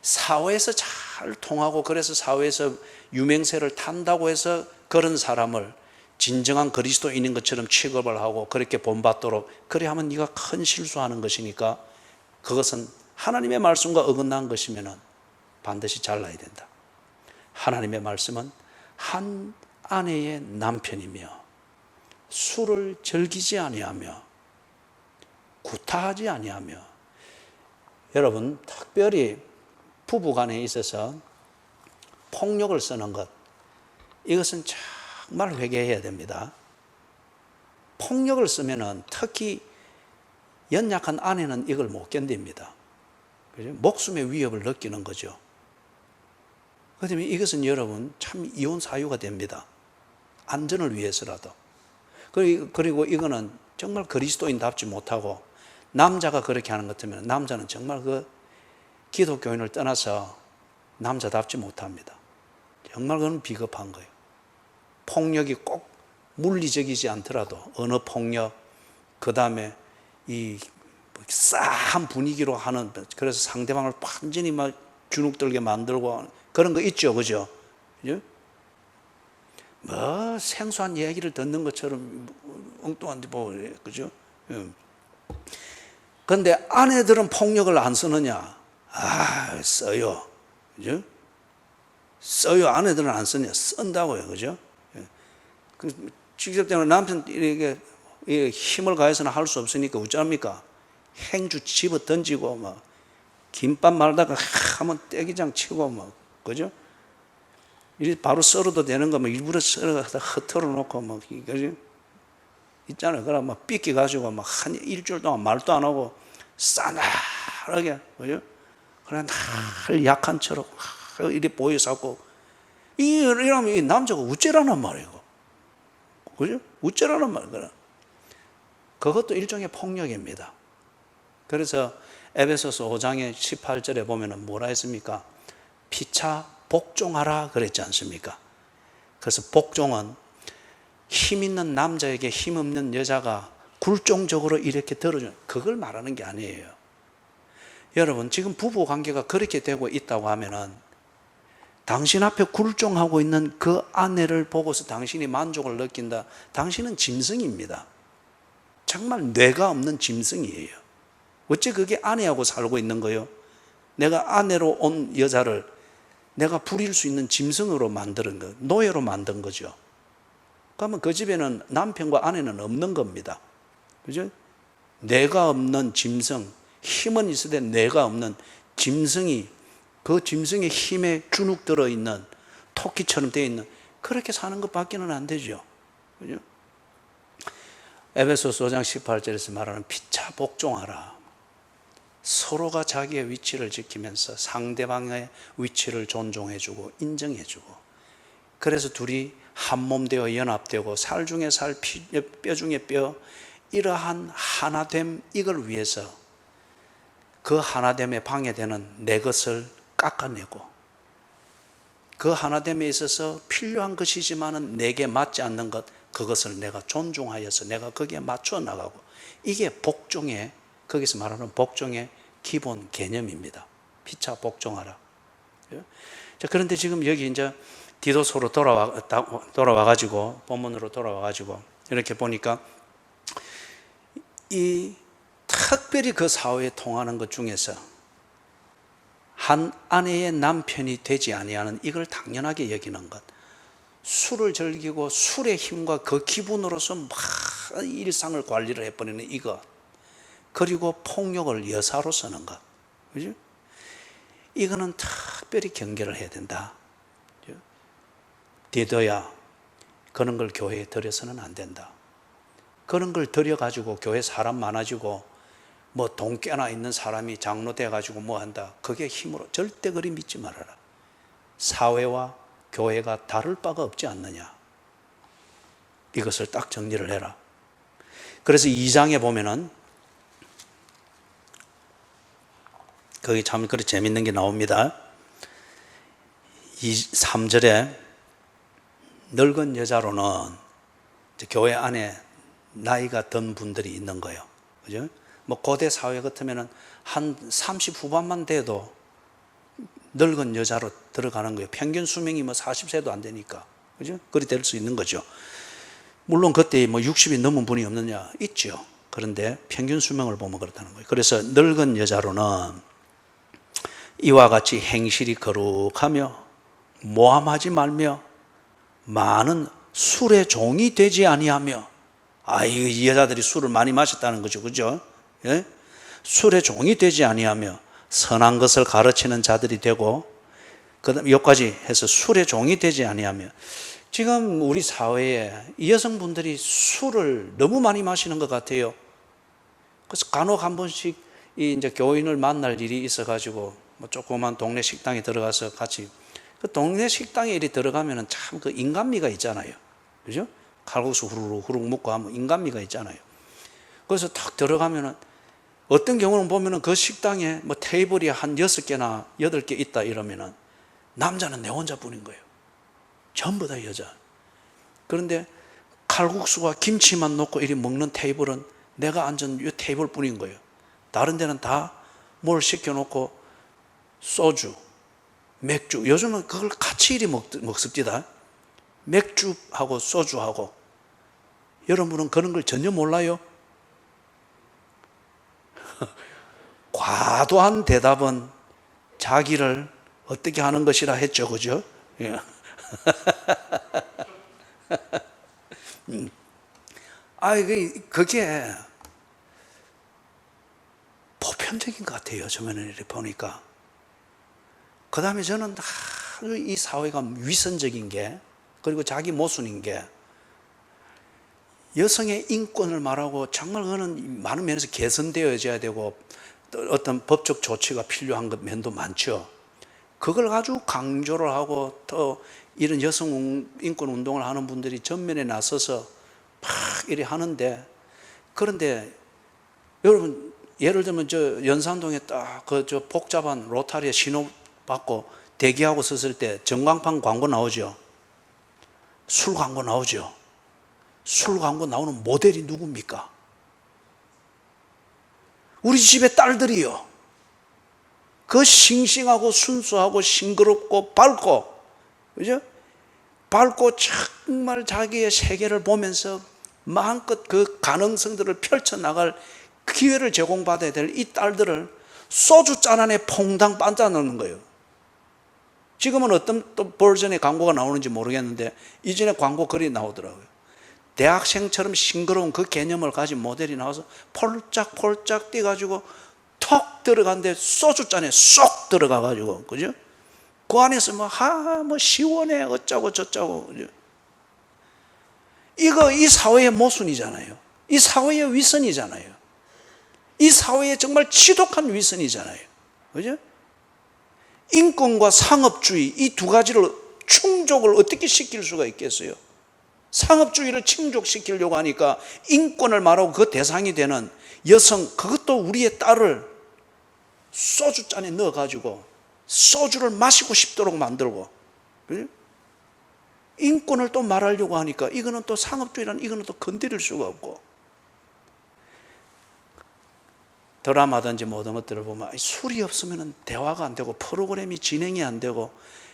사회에서 잘 통하고 그래서 사회에서 유명세를 탄다고 해서 그런 사람을 진정한 그리스도인인 것처럼 취급을 하고 그렇게 본받도록 그래 하면 네가 큰 실수하는 것이니까, 그것은 하나님의 말씀과 어긋난 것이면 반드시 잘라야 된다. 하나님의 말씀은 한 아내의 남편이며 술을 즐기지 아니하며 구타하지 아니하며, 여러분 특별히 부부간에 있어서 폭력을 쓰는 것, 이것은 정말 회개해야 됩니다. 폭력을 쓰면은 특히 연약한 아내는 이걸 못 견딥니다. 그죠? 목숨의 위협을 느끼는 거죠. 그렇다면 이것은 여러분 참 이혼 사유가 됩니다. 안전을 위해서라도. 그리고 이거는 정말 그리스도인답지 못하고, 남자가 그렇게 하는 것 같으면 남자는 정말 그 기독교인을 떠나서 남자답지 못합니다. 정말 그건 비겁한 거예요. 폭력이 꼭 물리적이지 않더라도 언어 폭력, 그 다음에 이 싸한 분위기로 하는, 그래서 상대방을 완전히 막 주눅들게 만들고 그런 거 있죠, 그죠? 뭐 생소한 얘기를 듣는 것처럼 엉뚱한데 뭐, 그죠? 그런데 아내들은 폭력을 안 쓰느냐? 아, 써요. 그죠? 써요. 아내들은 안 쓰냐? 쓴다고요. 그죠? 직접적으로 남편에게 힘을 가해서는 할 수 없으니까 어쩌합니까? 행주 집어 던지고, 막, 김밥 말다가 하면 떼기장 치고, 막, 그죠? 바로 썰어도 되는 거, 뭐, 일부러 썰어서 흩어러 놓고, 뭐, 그죠? 있잖아요. 그럼 막 삐끼가지고 막 한 일주일 동안 말도 안 하고 싸늘하게, 그죠? 그래, 날 약한 척 이리 보여서고, 이러면 이 남자가 우째라는 말이에요. 그죠? 우째라는 말이에요. 그것도 일종의 폭력입니다. 그래서 에베소서 5장의 18절에 보면은 뭐라 했습니까? 피차 복종하라 그랬지 않습니까? 그래서 복종은 힘 있는 남자에게 힘 없는 여자가 굴종적으로 이렇게 들어주는, 그걸 말하는 게 아니에요. 여러분, 지금 부부 관계가 그렇게 되고 있다고 하면은 당신 앞에 굴종하고 있는 그 아내를 보고서 당신이 만족을 느낀다. 당신은 짐승입니다. 정말 뇌가 없는 짐승이에요. 어째 그게 아내하고 살고 있는 거요? 내가 아내로 온 여자를 내가 부릴 수 있는 짐승으로 만드는 거, 노예로 만든 거죠. 그러면 그 집에는 남편과 아내는 없는 겁니다. 그죠? 뇌가 없는 짐승, 힘은 있으되 뇌가 없는 짐승이, 그 짐승의 힘에 주눅 들어있는 토끼처럼 되어 있는, 그렇게 사는 것밖에는 안 되죠. 그죠? 에베소서 5장 18절에서 말하는 피차 복종하라. 서로가 자기의 위치를 지키면서 상대방의 위치를 존중해주고 인정해주고, 그래서 둘이 한 몸 되어 연합되고 살 중에 살, 뼈 중에 뼈, 이러한 하나됨, 이걸 위해서 그 하나됨에 방해되는 내 것을 깎아내고, 그 하나됨에 있어서 필요한 것이지만은 내게 맞지 않는 것, 그것을 내가 존중하여서 내가 거기에 맞춰 나가고, 이게 복종의, 거기서 말하는 복종의 기본 개념입니다. 피차 복종하라. 자, 그런데 지금 여기 이제 디도서로 돌아와가지고, 본문으로 돌아와가지고, 이렇게 보니까 이 특별히 그 사회에 통하는 것 중에서 한 아내의 남편이 되지 아니하는, 이걸 당연하게 여기는 것, 술을 즐기고 술의 힘과 그 기분으로서 막 일상을 관리를 해버리는 이것, 그리고 폭력을 여사로 쓰는 것, 그죠? 이거는 특별히 경계를 해야 된다. 디도야, 그런 걸 교회에 들여서는 안 된다. 그런 걸 들여가지고 교회 사람 많아지고 뭐 돈 꽤나 있는 사람이 장로 돼가지고 뭐 한다, 그게 힘으로 절대 그리 믿지 말아라. 사회와 교회가 다를 바가 없지 않느냐, 이것을 딱 정리를 해라. 그래서 2장에 보면은 거기 참 그렇게 재밌는 게 나옵니다. 3절에 늙은 여자로는 교회 안에 나이가 든 분들이 있는 거예요. 그죠? 뭐 고대 사회 같으면은 한 30 후반만 돼도 늙은 여자로 들어가는 거예요. 평균 수명이 뭐 40세도 안 되니까. 그죠? 그리 될 수 있는 거죠. 물론 그때 뭐 60이 넘은 분이 없느냐? 있죠. 그런데 평균 수명을 보면 그렇다는 거예요. 그래서 늙은 여자로는 이와 같이 행실이 거룩하며 모함하지 말며 많은 술의 종이 되지 아니하며, 이 여자들이 술을 많이 마셨다는 거죠. 그죠? 예? 술의 종이 되지 아니하며 선한 것을 가르치는 자들이 되고, 그 다음에 여기까지 해서 술의 종이 되지 아니하며, 지금 우리 사회에 이 여성분들이 술을 너무 많이 마시는 것 같아요. 그래서 간혹 한 번씩 이제 교인을 만날 일이 있어가지고 뭐 조그만 동네 식당에 들어가서 같이, 그 동네 식당에 이리 들어가면은 참 그 인간미가 있잖아요. 그죠? 칼국수 후루룩 먹고 하면 인간미가 있잖아요. 그래서 딱 들어가면은 어떤 경우는 보면은 그 식당에 뭐 테이블이 한 6개나 8개 있다 이러면은 남자는 내 혼자뿐인 거예요. 전부 다 여자. 그런데 칼국수와 김치만 놓고 이리 먹는 테이블은 내가 앉은 이 테이블 뿐인 거예요. 다른 데는 다 뭘 시켜놓고 소주, 맥주, 요즘은 그걸 같이 이리 먹습니다. 맥주하고 소주하고. 여러분은 그런 걸 전혀 몰라요? 과도한 대답은 자기를 어떻게 하는 것이라 했죠. 그죠? 예. 그게 보편적인 것 같아요. 저번에 이렇게 보니까. 그 다음에 저는 이 사회가 위선적인 게, 그리고 자기 모순인 게, 여성의 인권을 말하고 정말 그거는 많은 면에서 개선되어져야 되고 어떤 법적 조치가 필요한 면도 많죠. 그걸 가지고 강조를 하고 또 이런 여성 인권 운동을 하는 분들이 전면에 나서서 막 이래 하는데, 그런데 여러분 예를 들면 저 연산동에 딱 그 저 복잡한 로타리에 신호 받고 대기하고 섰을 때 전광판 광고 나오죠. 술 광고 나오죠. 술 광고 나오는 모델이 누굽니까? 우리 집의 딸들이요. 그 싱싱하고 순수하고 싱그럽고 밝고, 그죠? 밝고 정말 자기의 세계를 보면서 마음껏 그 가능성들을 펼쳐나갈 기회를 제공받아야 될 이 딸들을 소주 잔 안에 퐁당 반짜 넣는 거예요. 지금은 어떤 또 버전의 광고가 나오는지 모르겠는데 이전에 광고 글이 나오더라고요. 대학생처럼 싱그러운 그 개념을 가진 모델이 나와서 폴짝폴짝 뛰어가지고 톡 들어간데 소주잔에 쏙 들어가가지고, 그죠? 그 안에서 뭐 시원해 어쩌고 저쩌고, 그죠? 이거 이 사회의 모순이잖아요. 이 사회의 위선이잖아요. 이 사회의 정말 지독한 위선이잖아요. 그죠? 인권과 상업주의 이 두 가지를 충족을 어떻게 시킬 수가 있겠어요? 상업주의를 충족시키려고 하니까 인권을 말하고 그 대상이 되는 여성, 그것도 우리의 딸을 소주잔에 넣어가지고 소주를 마시고 싶도록 만들고, 그죠? 인권을 또 말하려고 하니까 이거는 또 상업주의라는, 이거는 또 건드릴 수가 없고. 드라마든지 모든 것들을 보면 술이 없으면 대화가 안 되고 프로그램이 진행이 안 되고,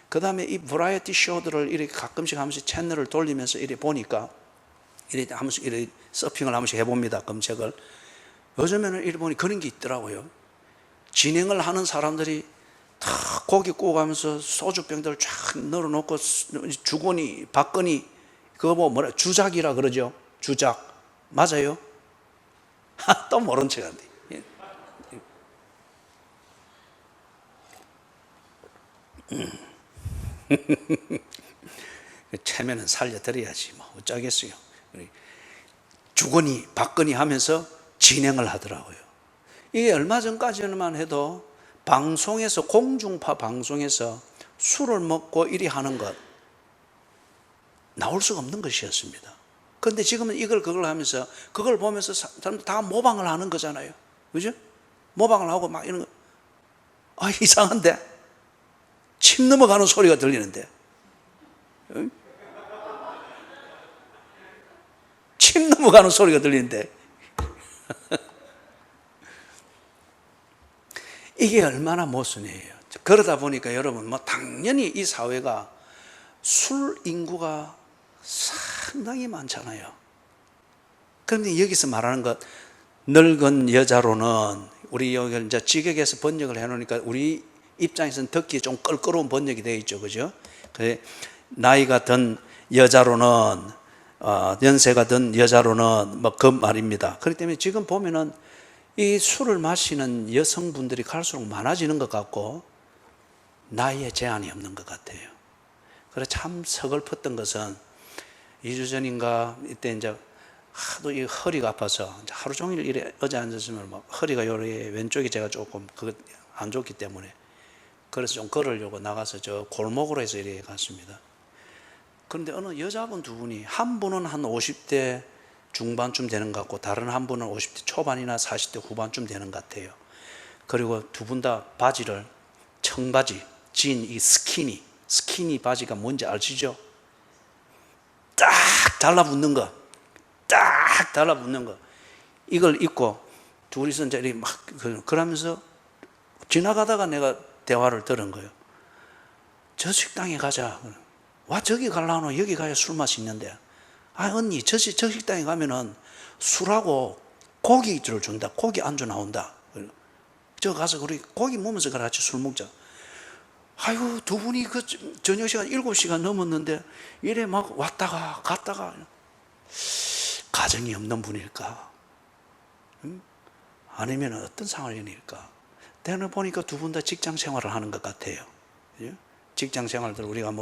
그 다음에 이 버라이어티 쇼들을 이렇게 가끔씩 한 번씩 채널을 돌리면서 이렇게 보니까 이렇게 한 번씩 이렇게 서핑을 한 번씩 해봅니다. 검색을. 요즘에는 이렇게 보니 그런 게 있더라고요. 진행을 하는 사람들이 다 고기 구워가면서 소주병들 쫙 널어놓고 주거니 박거니, 그거 뭐 뭐라 주작이라 그러죠. 주작 맞아요? 또 모른 척한데. 체면은 살려드려야지 뭐 어쩌겠어요. 주거니 박거니 하면서 진행을 하더라고요. 이게 얼마 전까지만 해도 방송에서, 공중파 방송에서 술을 먹고 이리 하는 것 나올 수가 없는 것이었습니다. 그런데 지금은 그걸 하면서, 그걸 보면서 사람들 다 모방을 하는 거잖아요. 그죠? 모방을 하고 막 이런 거. 이상한데? 침 넘어가는 소리가 들리는데. 응? 침 넘어가는 소리가 들리는데. 이게 얼마나 모순이에요. 그러다 보니까 여러분, 당연히 이 사회가 술 인구가 상당히 많잖아요. 그런데 여기서 말하는 것, 늙은 여자로는, 우리 여기 이제 직역에서 번역을 해놓으니까 우리 입장에서는 듣기에 좀 껄끄러운 번역이 되어 있죠. 그죠? 나이가 든 여자로는, 연세가 든 여자로는 그 말입니다. 그렇기 때문에 지금 보면은 이 술을 마시는 여성분들이 갈수록 많아지는 것 같고 나이에 제한이 없는 것 같아요. 그래서 참 서글펐던 것은 2주 전인가 이때 이제 하도 이 허리가 아파서 하루 종일 이래 어제 앉았으면 허리가 요래 왼쪽이 제가 조금 안 좋기 때문에 그래서 좀 걸으려고 나가서 저 골목으로 해서 이렇게 갔습니다. 그런데 어느 여자분 두 분이, 한 분은 한 50대 중반쯤 되는 것 같고 다른 한 분은 50대 초반이나 40대 후반쯤 되는 것 같아요. 그리고 두 분 다 바지를, 청바지, 진, 이 스키니 바지가 뭔지 아시죠? 딱 달라붙는 거, 딱 달라붙는 거, 이걸 입고 둘이서 이제 이렇게 막 그러면서 지나가다가 내가 대화를 들은 거예요. 저 식당에 가자. 와, 저기 가려노? 여기 가야 술 맛이 있는데. 언니, 저 식당에 가면은 술하고 고기를 준다. 고기 안주 나온다. 저 가서 우리 고기 먹으면서 같이 술 먹자. 아이고, 두 분이 그 저녁 시간 7시간 넘었는데 이래 막 왔다가 갔다가. 가정이 없는 분일까? 아니면 어떤 상황일까? 내가 보니까 두 분 다 직장 생활을 하는 것 같아요. 직장 생활들 우리가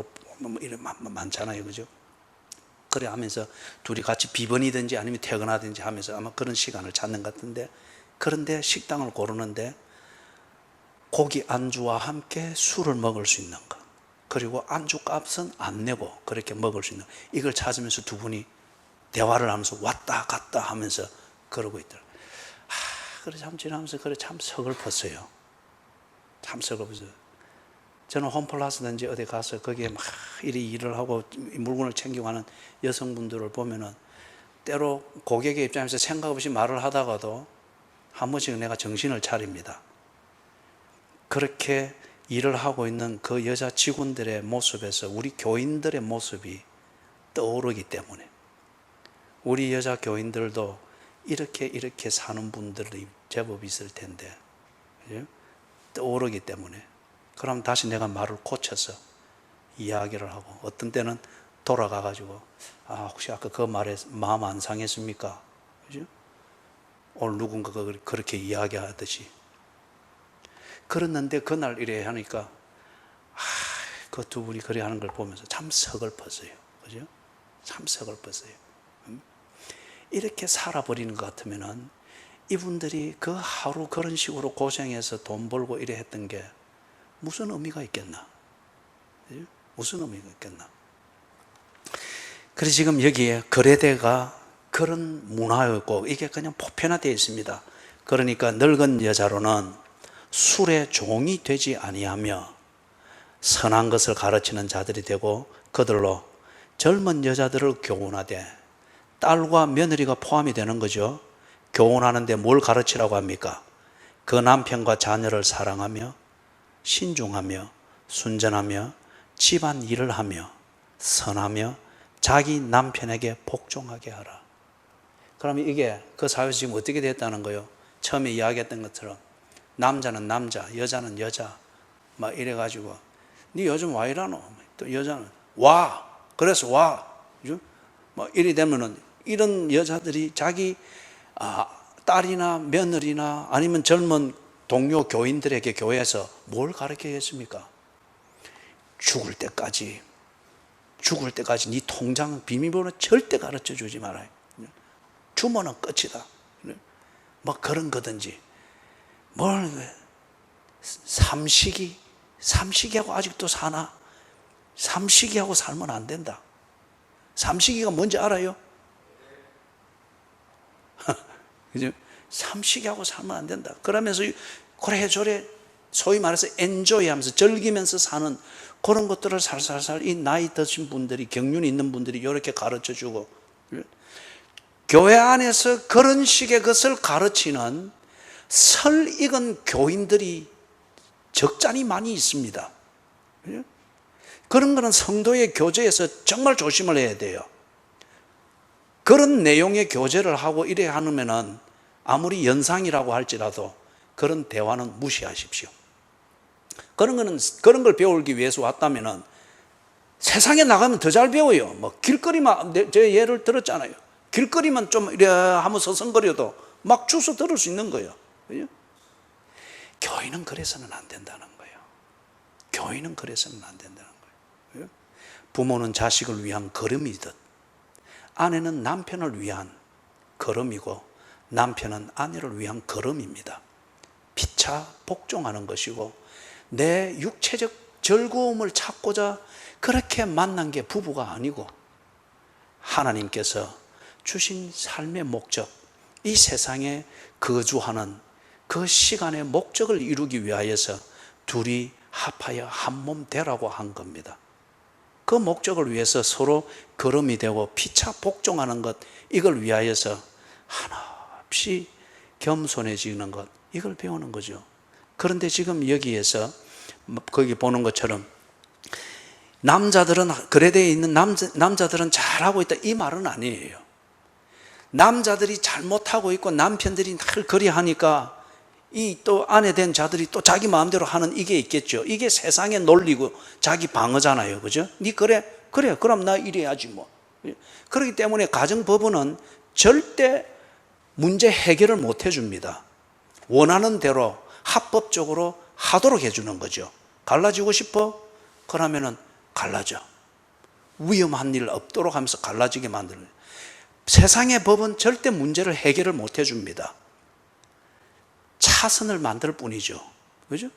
이런 많잖아요. 그죠? 그래 하면서 둘이 같이 비번이든지 아니면 퇴근하든지 하면서 아마 그런 시간을 찾는 것 같은데, 그런데 식당을 고르는데 고기 안주와 함께 술을 먹을 수 있는 것, 그리고 안주 값은 안 내고 그렇게 먹을 수 있는 것, 이걸 찾으면서 두 분이 대화를 하면서 왔다 갔다 하면서 그러고 있더라고요. 그래 참 지나면서 그래 참 서글펐어요. 참 서글펐어요. 저는 홈플러스든지 어디 가서 거기에 막 이리 일을 하고 물건을 챙기고 하는 여성분들을 보면은 때로 고객의 입장에서 생각 없이 말을 하다가도 한 번씩 내가 정신을 차립니다. 그렇게 일을 하고 있는 그 여자 직원들의 모습에서 우리 교인들의 모습이 떠오르기 때문에, 우리 여자 교인들도 이렇게 사는 분들이 제법 있을 텐데, 떠오르기 때문에, 그럼 다시 내가 말을 고쳐서 이야기를 하고, 어떤 때는 돌아가가지고, 혹시 아까 그 말에 마음 안 상했습니까? 그죠? 오늘 누군가가 그렇게 이야기하듯이. 그랬는데 그날 이래 하니까, 그 두 분이 그래 하는 걸 보면서 참 서글펐어요. 그죠? 참 서글펐어요. 이렇게 살아버리는 것 같으면은 이분들이 그 하루 그런 식으로 고생해서 돈 벌고 이래 했던 게 무슨 의미가 있겠나? 무슨 의미가 있겠나? 그래서 지금 여기에 거래대가 그런 문화였고, 이게 그냥 보편화되어 있습니다. 그러니까 늙은 여자로는 술의 종이 되지 아니하며 선한 것을 가르치는 자들이 되고, 그들로 젊은 여자들을 교훈하되, 딸과 며느리가 포함이 되는 거죠. 교훈하는데 뭘 가르치라고 합니까? 그 남편과 자녀를 사랑하며 신중하며 순전하며 집안 일을 하며 선하며 자기 남편에게 복종하게 하라. 그러면 이게 그 사회에서 지금 어떻게 됐다는 거예요? 처음에 이야기했던 것처럼 남자는 남자, 여자는 여자 막 이래가지고, 네 요즘 와 이러노? 또 여자는 와, 그래서 와, 뭐 이래 되면은 이런 여자들이 자기 딸이나 며느리나 아니면 젊은 동료 교인들에게 교회에서 뭘 가르쳐야겠습니까? 죽을 때까지 네 통장 비밀번호 절대 가르쳐 주지 말아요. 주모는 끝이다. 뭐 그런 거든지, 뭘 삼식이하고 아직도 사나? 삼식이하고 살면 안 된다. 삼식이가 뭔지 알아요? 그죠? 삼식이하고 살면 안 된다. 그러면서 그래저래 소위 말해서 엔조이 하면서 즐기면서 사는 그런 것들을 살살살 이 나이 드신 분들이, 경륜이 있는 분들이 이렇게 가르쳐 주고, 교회 안에서 그런 식의 것을 가르치는 설익은 교인들이 적잖이 많이 있습니다. 그런 거는 성도의 교제에서 정말 조심을 해야 돼요. 그런 내용의 교제를 하고 이래 하면은 아무리 연상이라고 할지라도 그런 대화는 무시하십시오. 그런 걸 배우기 위해서 왔다면은 세상에 나가면 더 잘 배워요. 뭐 길거리만, 제 예를 들었잖아요. 길거리만 좀 이래 하면 서성거려도 막 주워 들을 수 있는 거예요. 그죠? 교회는 그래서는 안 된다는 거예요. 교회는 그래서는 안 된다는 거예요. 부모는 자식을 위한 걸음이듯 아내는 남편을 위한 걸음이고 남편은 아내를 위한 걸음입니다. 피차 복종하는 것이고, 내 육체적 즐거움을 찾고자 그렇게 만난 게 부부가 아니고, 하나님께서 주신 삶의 목적, 이 세상에 거주하는 그 시간의 목적을 이루기 위하여서 둘이 합하여 한 몸 되라고 한 겁니다. 그 목적을 위해서 서로 걸음이 되고 피차 복종하는 것, 이걸 위하여서 한없이 겸손해지는 것, 이걸 배우는 거죠. 그런데 지금 여기에서 거기 보는 것처럼 남자들은, 거래대에 있는 남자들은 잘하고 있다, 이 말은 아니에요. 남자들이 잘못하고 있고 남편들이 늘 그리하니까 이 또 아내 된 자들이 또 자기 마음대로 하는 이게 있겠죠. 이게 세상의 논리고 자기 방어잖아요. 그죠? 니 그래 그럼 나 이래야지 뭐. 그렇기 때문에 가정법원은 절대 문제 해결을 못 해줍니다. 원하는 대로 합법적으로 하도록 해주는 거죠. 갈라지고 싶어? 그러면은 갈라져. 위험한 일 없도록 하면서 갈라지게 만드는 거예요. 세상의 법은 절대 문제를 해결을 못 해줍니다. 차선을 만들 뿐이죠. 그죠?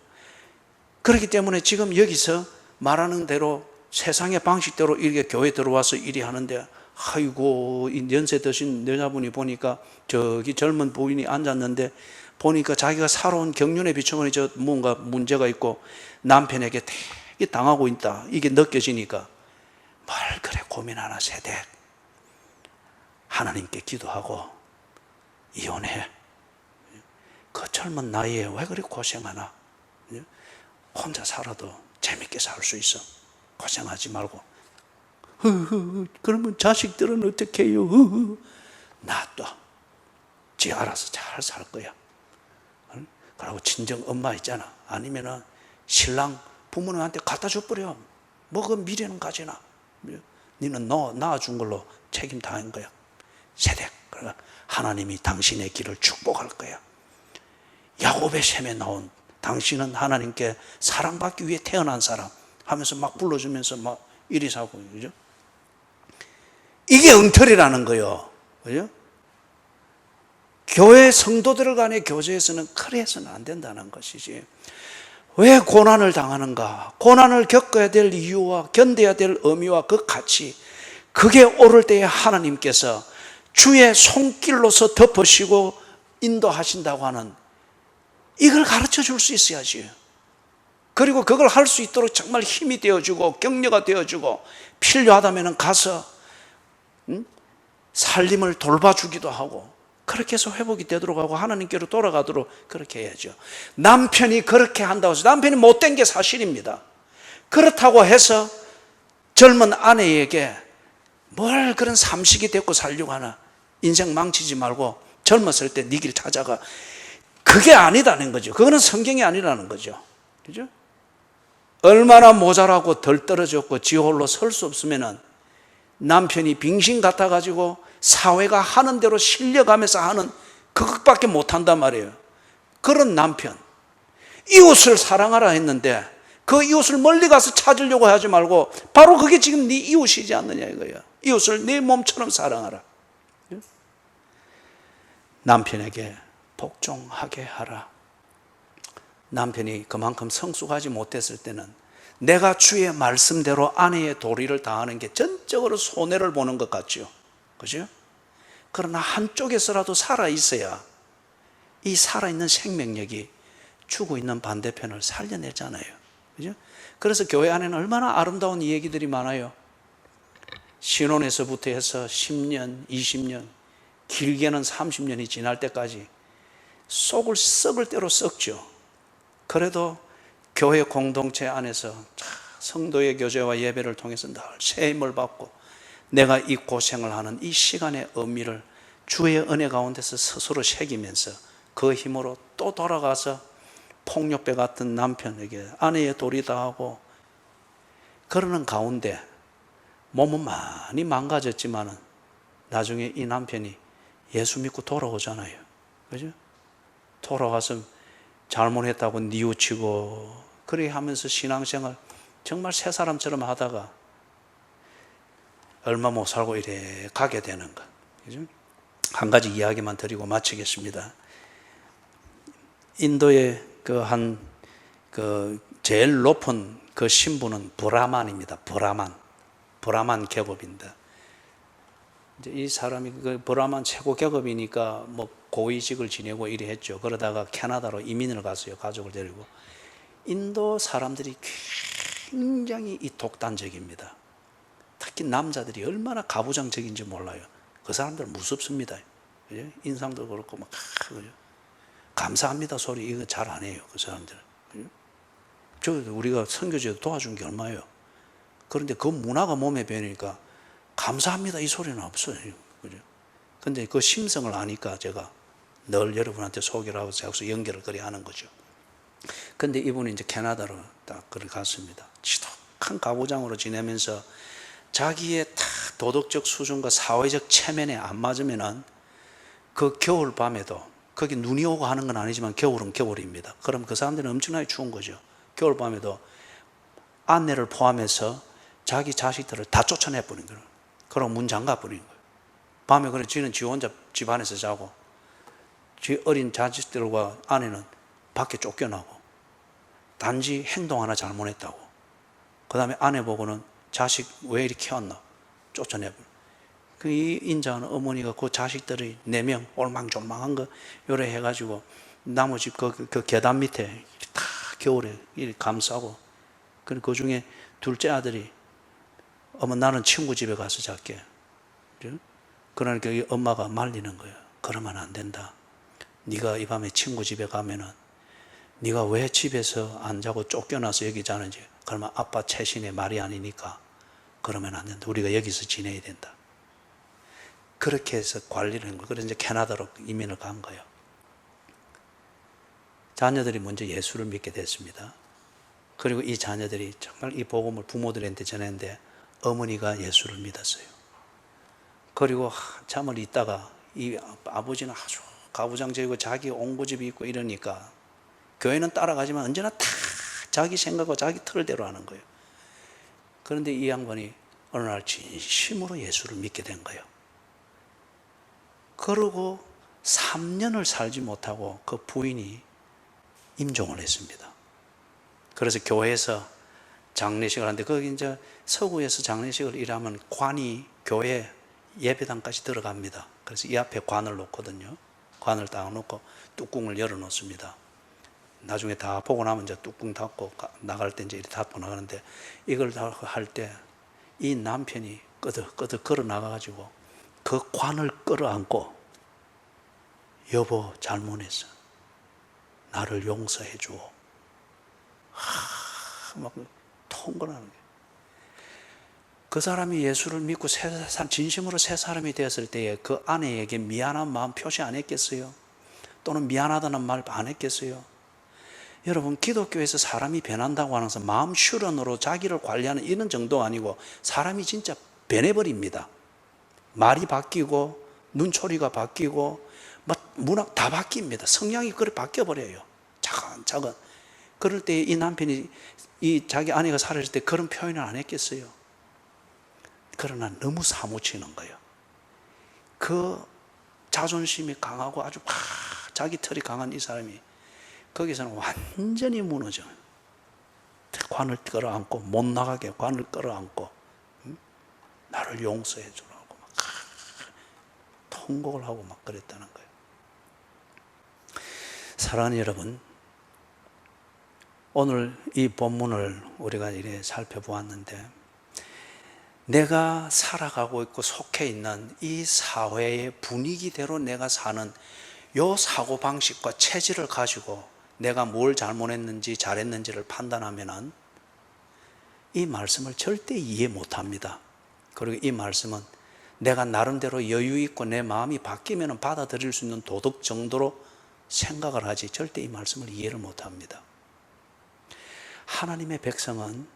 그렇기 때문에 지금 여기서 말하는 대로 세상의 방식대로 이렇게 교회 들어와서 일이 하는데, 아이고, 이 연세 드신 여자분이 보니까 저기 젊은 부인이 앉았는데 보니까 자기가 살아온 경륜에 비춰보니 저 뭔가 문제가 있고 남편에게 되게 당하고 있다, 이게 느껴지니까 뭘 그래 고민하나 세대, 하나님께 기도하고 이혼해. 그 젊은 나이에 왜 그렇게 고생하나? 혼자 살아도 재밌게 살 수 있어. 고생하지 말고. 그러면 자식들은 어떻게 해요? 놔둬. 지 알아서 잘 살 거야. 그리고 친정 엄마 있잖아. 아니면은 신랑 부모님한테 갖다 줘버려. 뭐 그 미래는 가지나. 너는 너 낳아준 걸로 책임 다한 거야. 세대. 하나님이 당신의 길을 축복할 거야. 야곱의 셈에 나온 당신은 하나님께 사랑받기 위해 태어난 사람 하면서 막 불러주면서 막 이리 사고, 그죠? 이게 엉터리라는 거예요. 그죠? 교회 성도들 간의 교제에서는 그래서는 안 된다는 것이지. 왜 고난을 당하는가? 고난을 겪어야 될 이유와 견뎌야 될 의미와 그 가치, 그게 오를 때에 하나님께서 주의 손길로서 덮으시고 인도하신다고 하는, 이걸 가르쳐 줄 수 있어야지. 그리고 그걸 할 수 있도록 정말 힘이 되어주고 격려가 되어주고 필요하다면 가서 살림을 돌봐주기도 하고, 그렇게 해서 회복이 되도록 하고 하나님께로 돌아가도록 그렇게 해야죠. 남편이 그렇게 한다고 해서, 남편이 못된 게 사실입니다. 그렇다고 해서 젊은 아내에게 뭘 그런 삼식이 됐고 살려고 하나, 인생 망치지 말고 젊었을 때 네 길 찾아가, 그게 아니다는 거죠. 그거는 성경이 아니라는 거죠. 그죠? 얼마나 모자라고 덜 떨어졌고 지 홀로 설 수 없으면은 남편이 빙신 같아가지고 사회가 하는 대로 실려가면서 하는 그것밖에 못한단 말이에요. 그런 남편, 이웃을 사랑하라 했는데 그 이웃을 멀리 가서 찾으려고 하지 말고 바로 그게 지금 네 이웃이지 않느냐 이거예요. 이웃을 네 몸처럼 사랑하라. 남편에게 복종하게 하라. 남편이 그만큼 성숙하지 못했을 때는 내가 주의 말씀대로 아내의 도리를 다하는 게 전적으로 손해를 보는 것 같죠. 그죠? 그러나 한쪽에서라도 살아있어야 이 살아있는 생명력이 죽어 있는 반대편을 살려내잖아요. 그죠? 그래서 교회 안에는 얼마나 아름다운 얘기들이 많아요. 신혼에서부터 해서 10년, 20년, 길게는 30년이 지날 때까지 속을 썩을 대로 썩죠. 그래도 교회 공동체 안에서 성도의 교제와 예배를 통해서 늘 새 힘을 받고 내가 이 고생을 하는 이 시간의 의미를 주의 은혜 가운데서 스스로 새기면서 그 힘으로 또 돌아가서 폭력배 같은 남편에게 아내의 도리 다하고 그러는 가운데 몸은 많이 망가졌지만은 나중에 이 남편이 예수 믿고 돌아오잖아요. 그죠? 돌아와서 잘못했다고 뉘우치고 그렇게 하면서 신앙생활 정말 새 사람처럼 하다가 얼마 못 살고 이래 가게 되는 것. 그죠? 한 가지 이야기만 드리고 마치겠습니다. 인도의 제일 높은 그 신부는 브라만입니다. 브라만 계급인데, 이제 이 사람이 그 브라만 최고 계급이니까 뭐 고위직을 지내고 이래 했죠. 그러다가 캐나다로 이민을 갔어요. 가족을 데리고. 인도 사람들이 굉장히 이 독단적입니다. 특히 남자들이 얼마나 가부장적인지 몰라요. 그 사람들은 무섭습니다. 그죠? 인상도 그렇고 막 그죠? 감사합니다 소리 이거 잘 안 해요. 그 사람들은. 저 우리가 선교제도 도와준 게 얼마예요. 그런데 그 문화가 몸에 배니까 감사합니다 이 소리는 없어요. 그죠? 근데 그 심성을 아니까 제가 늘 여러분한테 소개를 하고 자꾸 연결을 그리 하는 거죠. 근데 이분이 이제 캐나다로 딱 그를 갔습니다. 지독한 가부장으로 지내면서 자기의 다 도덕적 수준과 사회적 체면에 안 맞으면은 그 겨울 밤에도, 거기 눈이 오고 하는 건 아니지만 겨울은 겨울입니다. 그럼 그 사람들은 엄청나게 추운 거죠. 겨울 밤에도 아내를 포함해서 자기 자식들을 다 쫓아내버린 거예요. 그러고 문 잠가버린 거예요. 밤에 그래 지는 지 혼자 집 안에서 자고 지 어린 자식들과 아내는 밖에 쫓겨나고 단지 행동 하나 잘못했다고. 그 다음에 아내 보고는 자식 왜 이렇게 키웠나 쫓아내버려. 이 인자는 어머니가 그 자식들이 4명 올망졸망한 거 요래 해가지고 나무 집 그 계단 밑에 다 겨울에 이렇게 감싸고, 그 중에 둘째 아들이 어머 나는 친구 집에 가서 잘게. 그러니까 엄마가 말리는 거예요. 그러면 안 된다. 네가 이 밤에 친구 집에 가면은 네가 왜 집에서 안 자고 쫓겨나서 여기 자는지, 그러면 아빠 채신의 말이 아니니까 그러면 안 된다. 우리가 여기서 지내야 된다. 그렇게 해서 관리를 한 거예요. 그래서 이제 캐나다로 이민을 간 거예요. 자녀들이 먼저 예수를 믿게 됐습니다. 그리고 이 자녀들이 정말 이 복음을 부모들한테 전했는데 어머니가 예수를 믿었어요. 그리고 한참을 있다가 이 아버지는 아주 가부장적이고 자기 온 고집이 있고 이러니까 교회는 따라가지만 언제나 다 자기 생각과 자기 틀대로 하는 거예요. 그런데 이 양반이 어느 날 진심으로 예수를 믿게 된 거예요. 그러고 3년을 살지 못하고 그 부인이 임종을 했습니다. 그래서 교회에서 장례식을 하는데, 거기 이제 서구에서 장례식을 일하면 관이 교회 예배당까지 들어갑니다. 그래서 이 앞에 관을 놓거든요. 관을 딱 놓고 뚜껑을 열어 놓습니다. 나중에 다 보고 나면 이제 뚜껑 닫고 나갈 때 이제 이렇게 닫고 나가는데, 이걸 할 때 이 남편이 끄덕끄덕 걸어 나가가지고 그 관을 끌어안고 여보 잘못했어. 나를 용서해 줘. 막 통건하는 거예요. 그 사람이 예수를 믿고 진심으로 새 사람이 되었을 때에 그 아내에게 미안한 마음 표시 안 했겠어요? 또는 미안하다는 말 안 했겠어요? 여러분, 기독교에서 사람이 변한다고 하는 것은 마음 슈런으로 자기를 관리하는 이런 정도가 아니고 사람이 진짜 변해버립니다. 말이 바뀌고 눈초리가 바뀌고 문학 다 바뀝니다. 성향이 그렇게 바뀌어버려요. 차근차근. 그럴 때 이 남편이 이 자기 아내가 살아있을 때 그런 표현을 안 했겠어요? 그러나 너무 사무치는 거예요. 그 자존심이 강하고 아주 자기 털이 강한 이 사람이 거기서는 완전히 무너져요. 관을 끌어안고 못 나가게 관을 끌어안고 나를 용서해 주라고 막 통곡을 하고 막 그랬다는 거예요. 사랑하는 여러분, 오늘 이 본문을 우리가 이렇게 살펴보았는데, 내가 살아가고 있고 속해 있는 이 사회의 분위기대로 내가 사는 요 사고방식과 체질을 가지고 내가 뭘 잘못했는지 잘했는지를 판단하면 이 말씀을 절대 이해 못합니다. 그리고 이 말씀은 내가 나름대로 여유 있고 내 마음이 바뀌면 받아들일 수 있는 도덕 정도로 생각을 하지 절대 이 말씀을 이해를 못합니다. 하나님의 백성은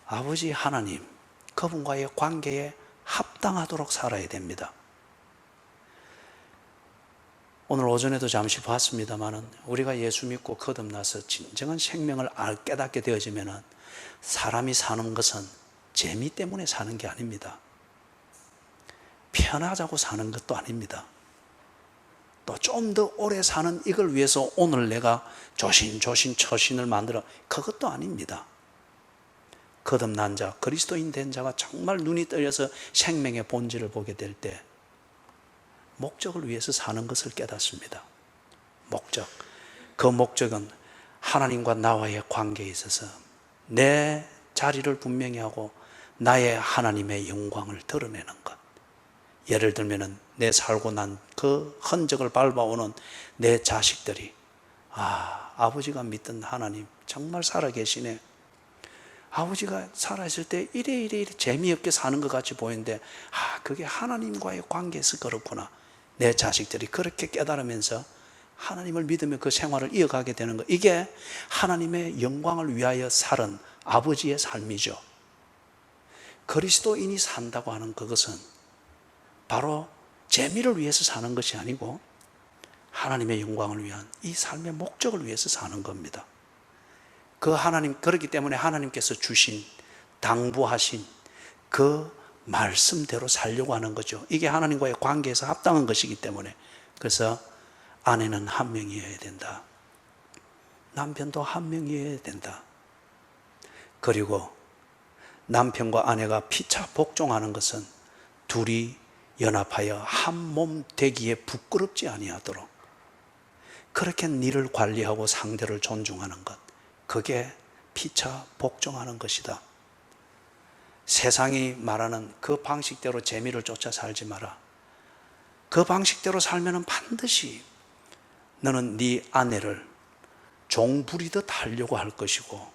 아버지 하나님, 그분과의 관계에 합당하도록 살아야 됩니다. 오늘 오전에도 잠시 봤습니다만 우리가 예수 믿고 거듭나서 진정한 생명을 깨닫게 되어지면 사람이 사는 것은 재미 때문에 사는 게 아닙니다. 편하자고 사는 것도 아닙니다. 또 좀 더 오래 사는 이걸 위해서 오늘 내가 조심조심 처신을 만들어, 그것도 아닙니다. 거듭난 자, 그리스도인 된 자가 정말 눈이 떨려서 생명의 본질을 보게 될 때 목적을 위해서 사는 것을 깨닫습니다. 목적. 그 목적은 하나님과 나와의 관계에 있어서 내 자리를 분명히 하고 나의 하나님의 영광을 드러내는 것. 예를 들면 내 살고 난 그 흔적을 밟아오는 내 자식들이 아버지가 믿던 하나님 정말 살아계시네. 아버지가 살아있을 때 이래 재미없게 사는 것 같이 보이는데 그게 하나님과의 관계에서 그렇구나. 내 자식들이 그렇게 깨달으면서 하나님을 믿으며 그 생활을 이어가게 되는 것. 이게 하나님의 영광을 위하여 살은 아버지의 삶이죠. 그리스도인이 산다고 하는 그것은 바로 재미를 위해서 사는 것이 아니고 하나님의 영광을 위한 이 삶의 목적을 위해서 사는 겁니다. 그 하나님, 그렇기 때문에 하나님께서 주신 당부하신 그 말씀대로 살려고 하는 거죠. 이게 하나님과의 관계에서 합당한 것이기 때문에. 그래서 아내는 한 명이어야 된다. 남편도 한 명이어야 된다. 그리고 남편과 아내가 피차 복종하는 것은 둘이 연합하여 한 몸 되기에 부끄럽지 아니하도록 그렇게 니를 관리하고 상대를 존중하는 것, 그게 피차 복종하는 것이다. 세상이 말하는 그 방식대로 재미를 쫓아 살지 마라. 그 방식대로 살면은 반드시 너는 네 아내를 종 부리듯 하려고 할 것이고,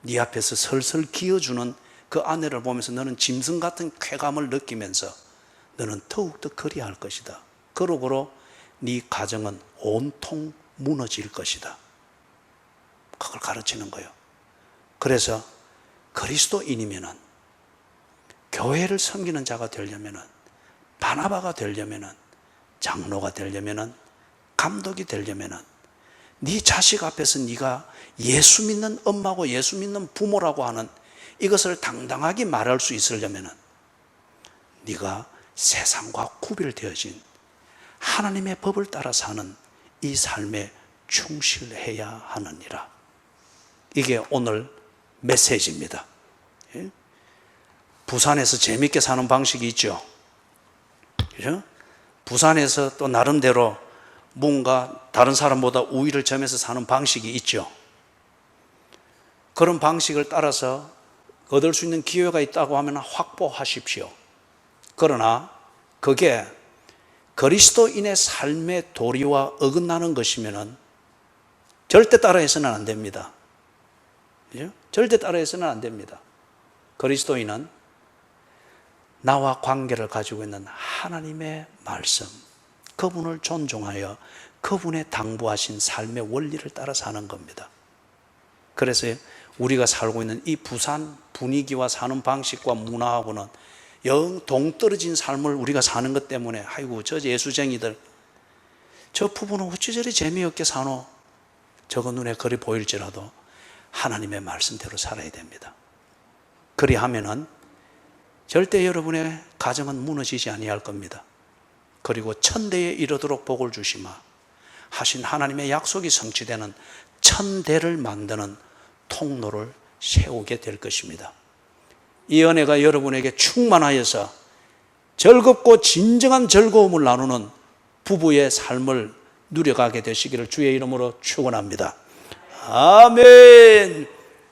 네 앞에서 설설 기어주는 그 아내를 보면서 너는 짐승 같은 쾌감을 느끼면서 너는 더욱더 그리할 것이다. 그러므로 네 가정은 온통 무너질 것이다. 그걸 가르치는 거예요. 그래서 그리스도인이면은, 교회를 섬기는 자가 되려면은, 바나바가 되려면은, 장로가 되려면은, 감독이 되려면은, 네 자식 앞에서 네가 예수 믿는 엄마고 예수 믿는 부모라고 하는 이것을 당당하게 말할 수 있으려면은 네가 세상과 구별되어진 하나님의 법을 따라 사는 이 삶에 충실해야 하느니라. 이게 오늘 메시지입니다. 부산에서 재밌게 사는 방식이 있죠. 그죠? 부산에서 또 나름대로 뭔가 다른 사람보다 우위를 점해서 사는 방식이 있죠. 그런 방식을 따라서 얻을 수 있는 기회가 있다고 하면 확보하십시오. 그러나 그게 그리스도인의 삶의 도리와 어긋나는 것이면 절대 따라해서는 안 됩니다. 그죠? 절대 따라해서는 안 됩니다. 그리스도인은 나와 관계를 가지고 있는 하나님의 말씀, 그분을 존중하여 그분의 당부하신 삶의 원리를 따라 사는 겁니다. 그래서 우리가 살고 있는 이 부산 분위기와 사는 방식과 문화하고는 영 동떨어진 삶을 우리가 사는 것 때문에 아이고 저 예수쟁이들, 저 부부는 어찌 저리 재미없게 사노? 저거 눈에 그리 보일지라도 하나님의 말씀대로 살아야 됩니다. 그리하면은 절대 여러분의 가정은 무너지지 아니할 겁니다. 그리고 천대에 이르도록 복을 주시마 하신 하나님의 약속이 성취되는 천대를 만드는 통로를 세우게 될 것입니다. 이 은혜가 여러분에게 충만하여서 즐겁고 진정한 즐거움을 나누는 부부의 삶을 누려가게 되시기를 주의 이름으로 축원합니다. 아멘.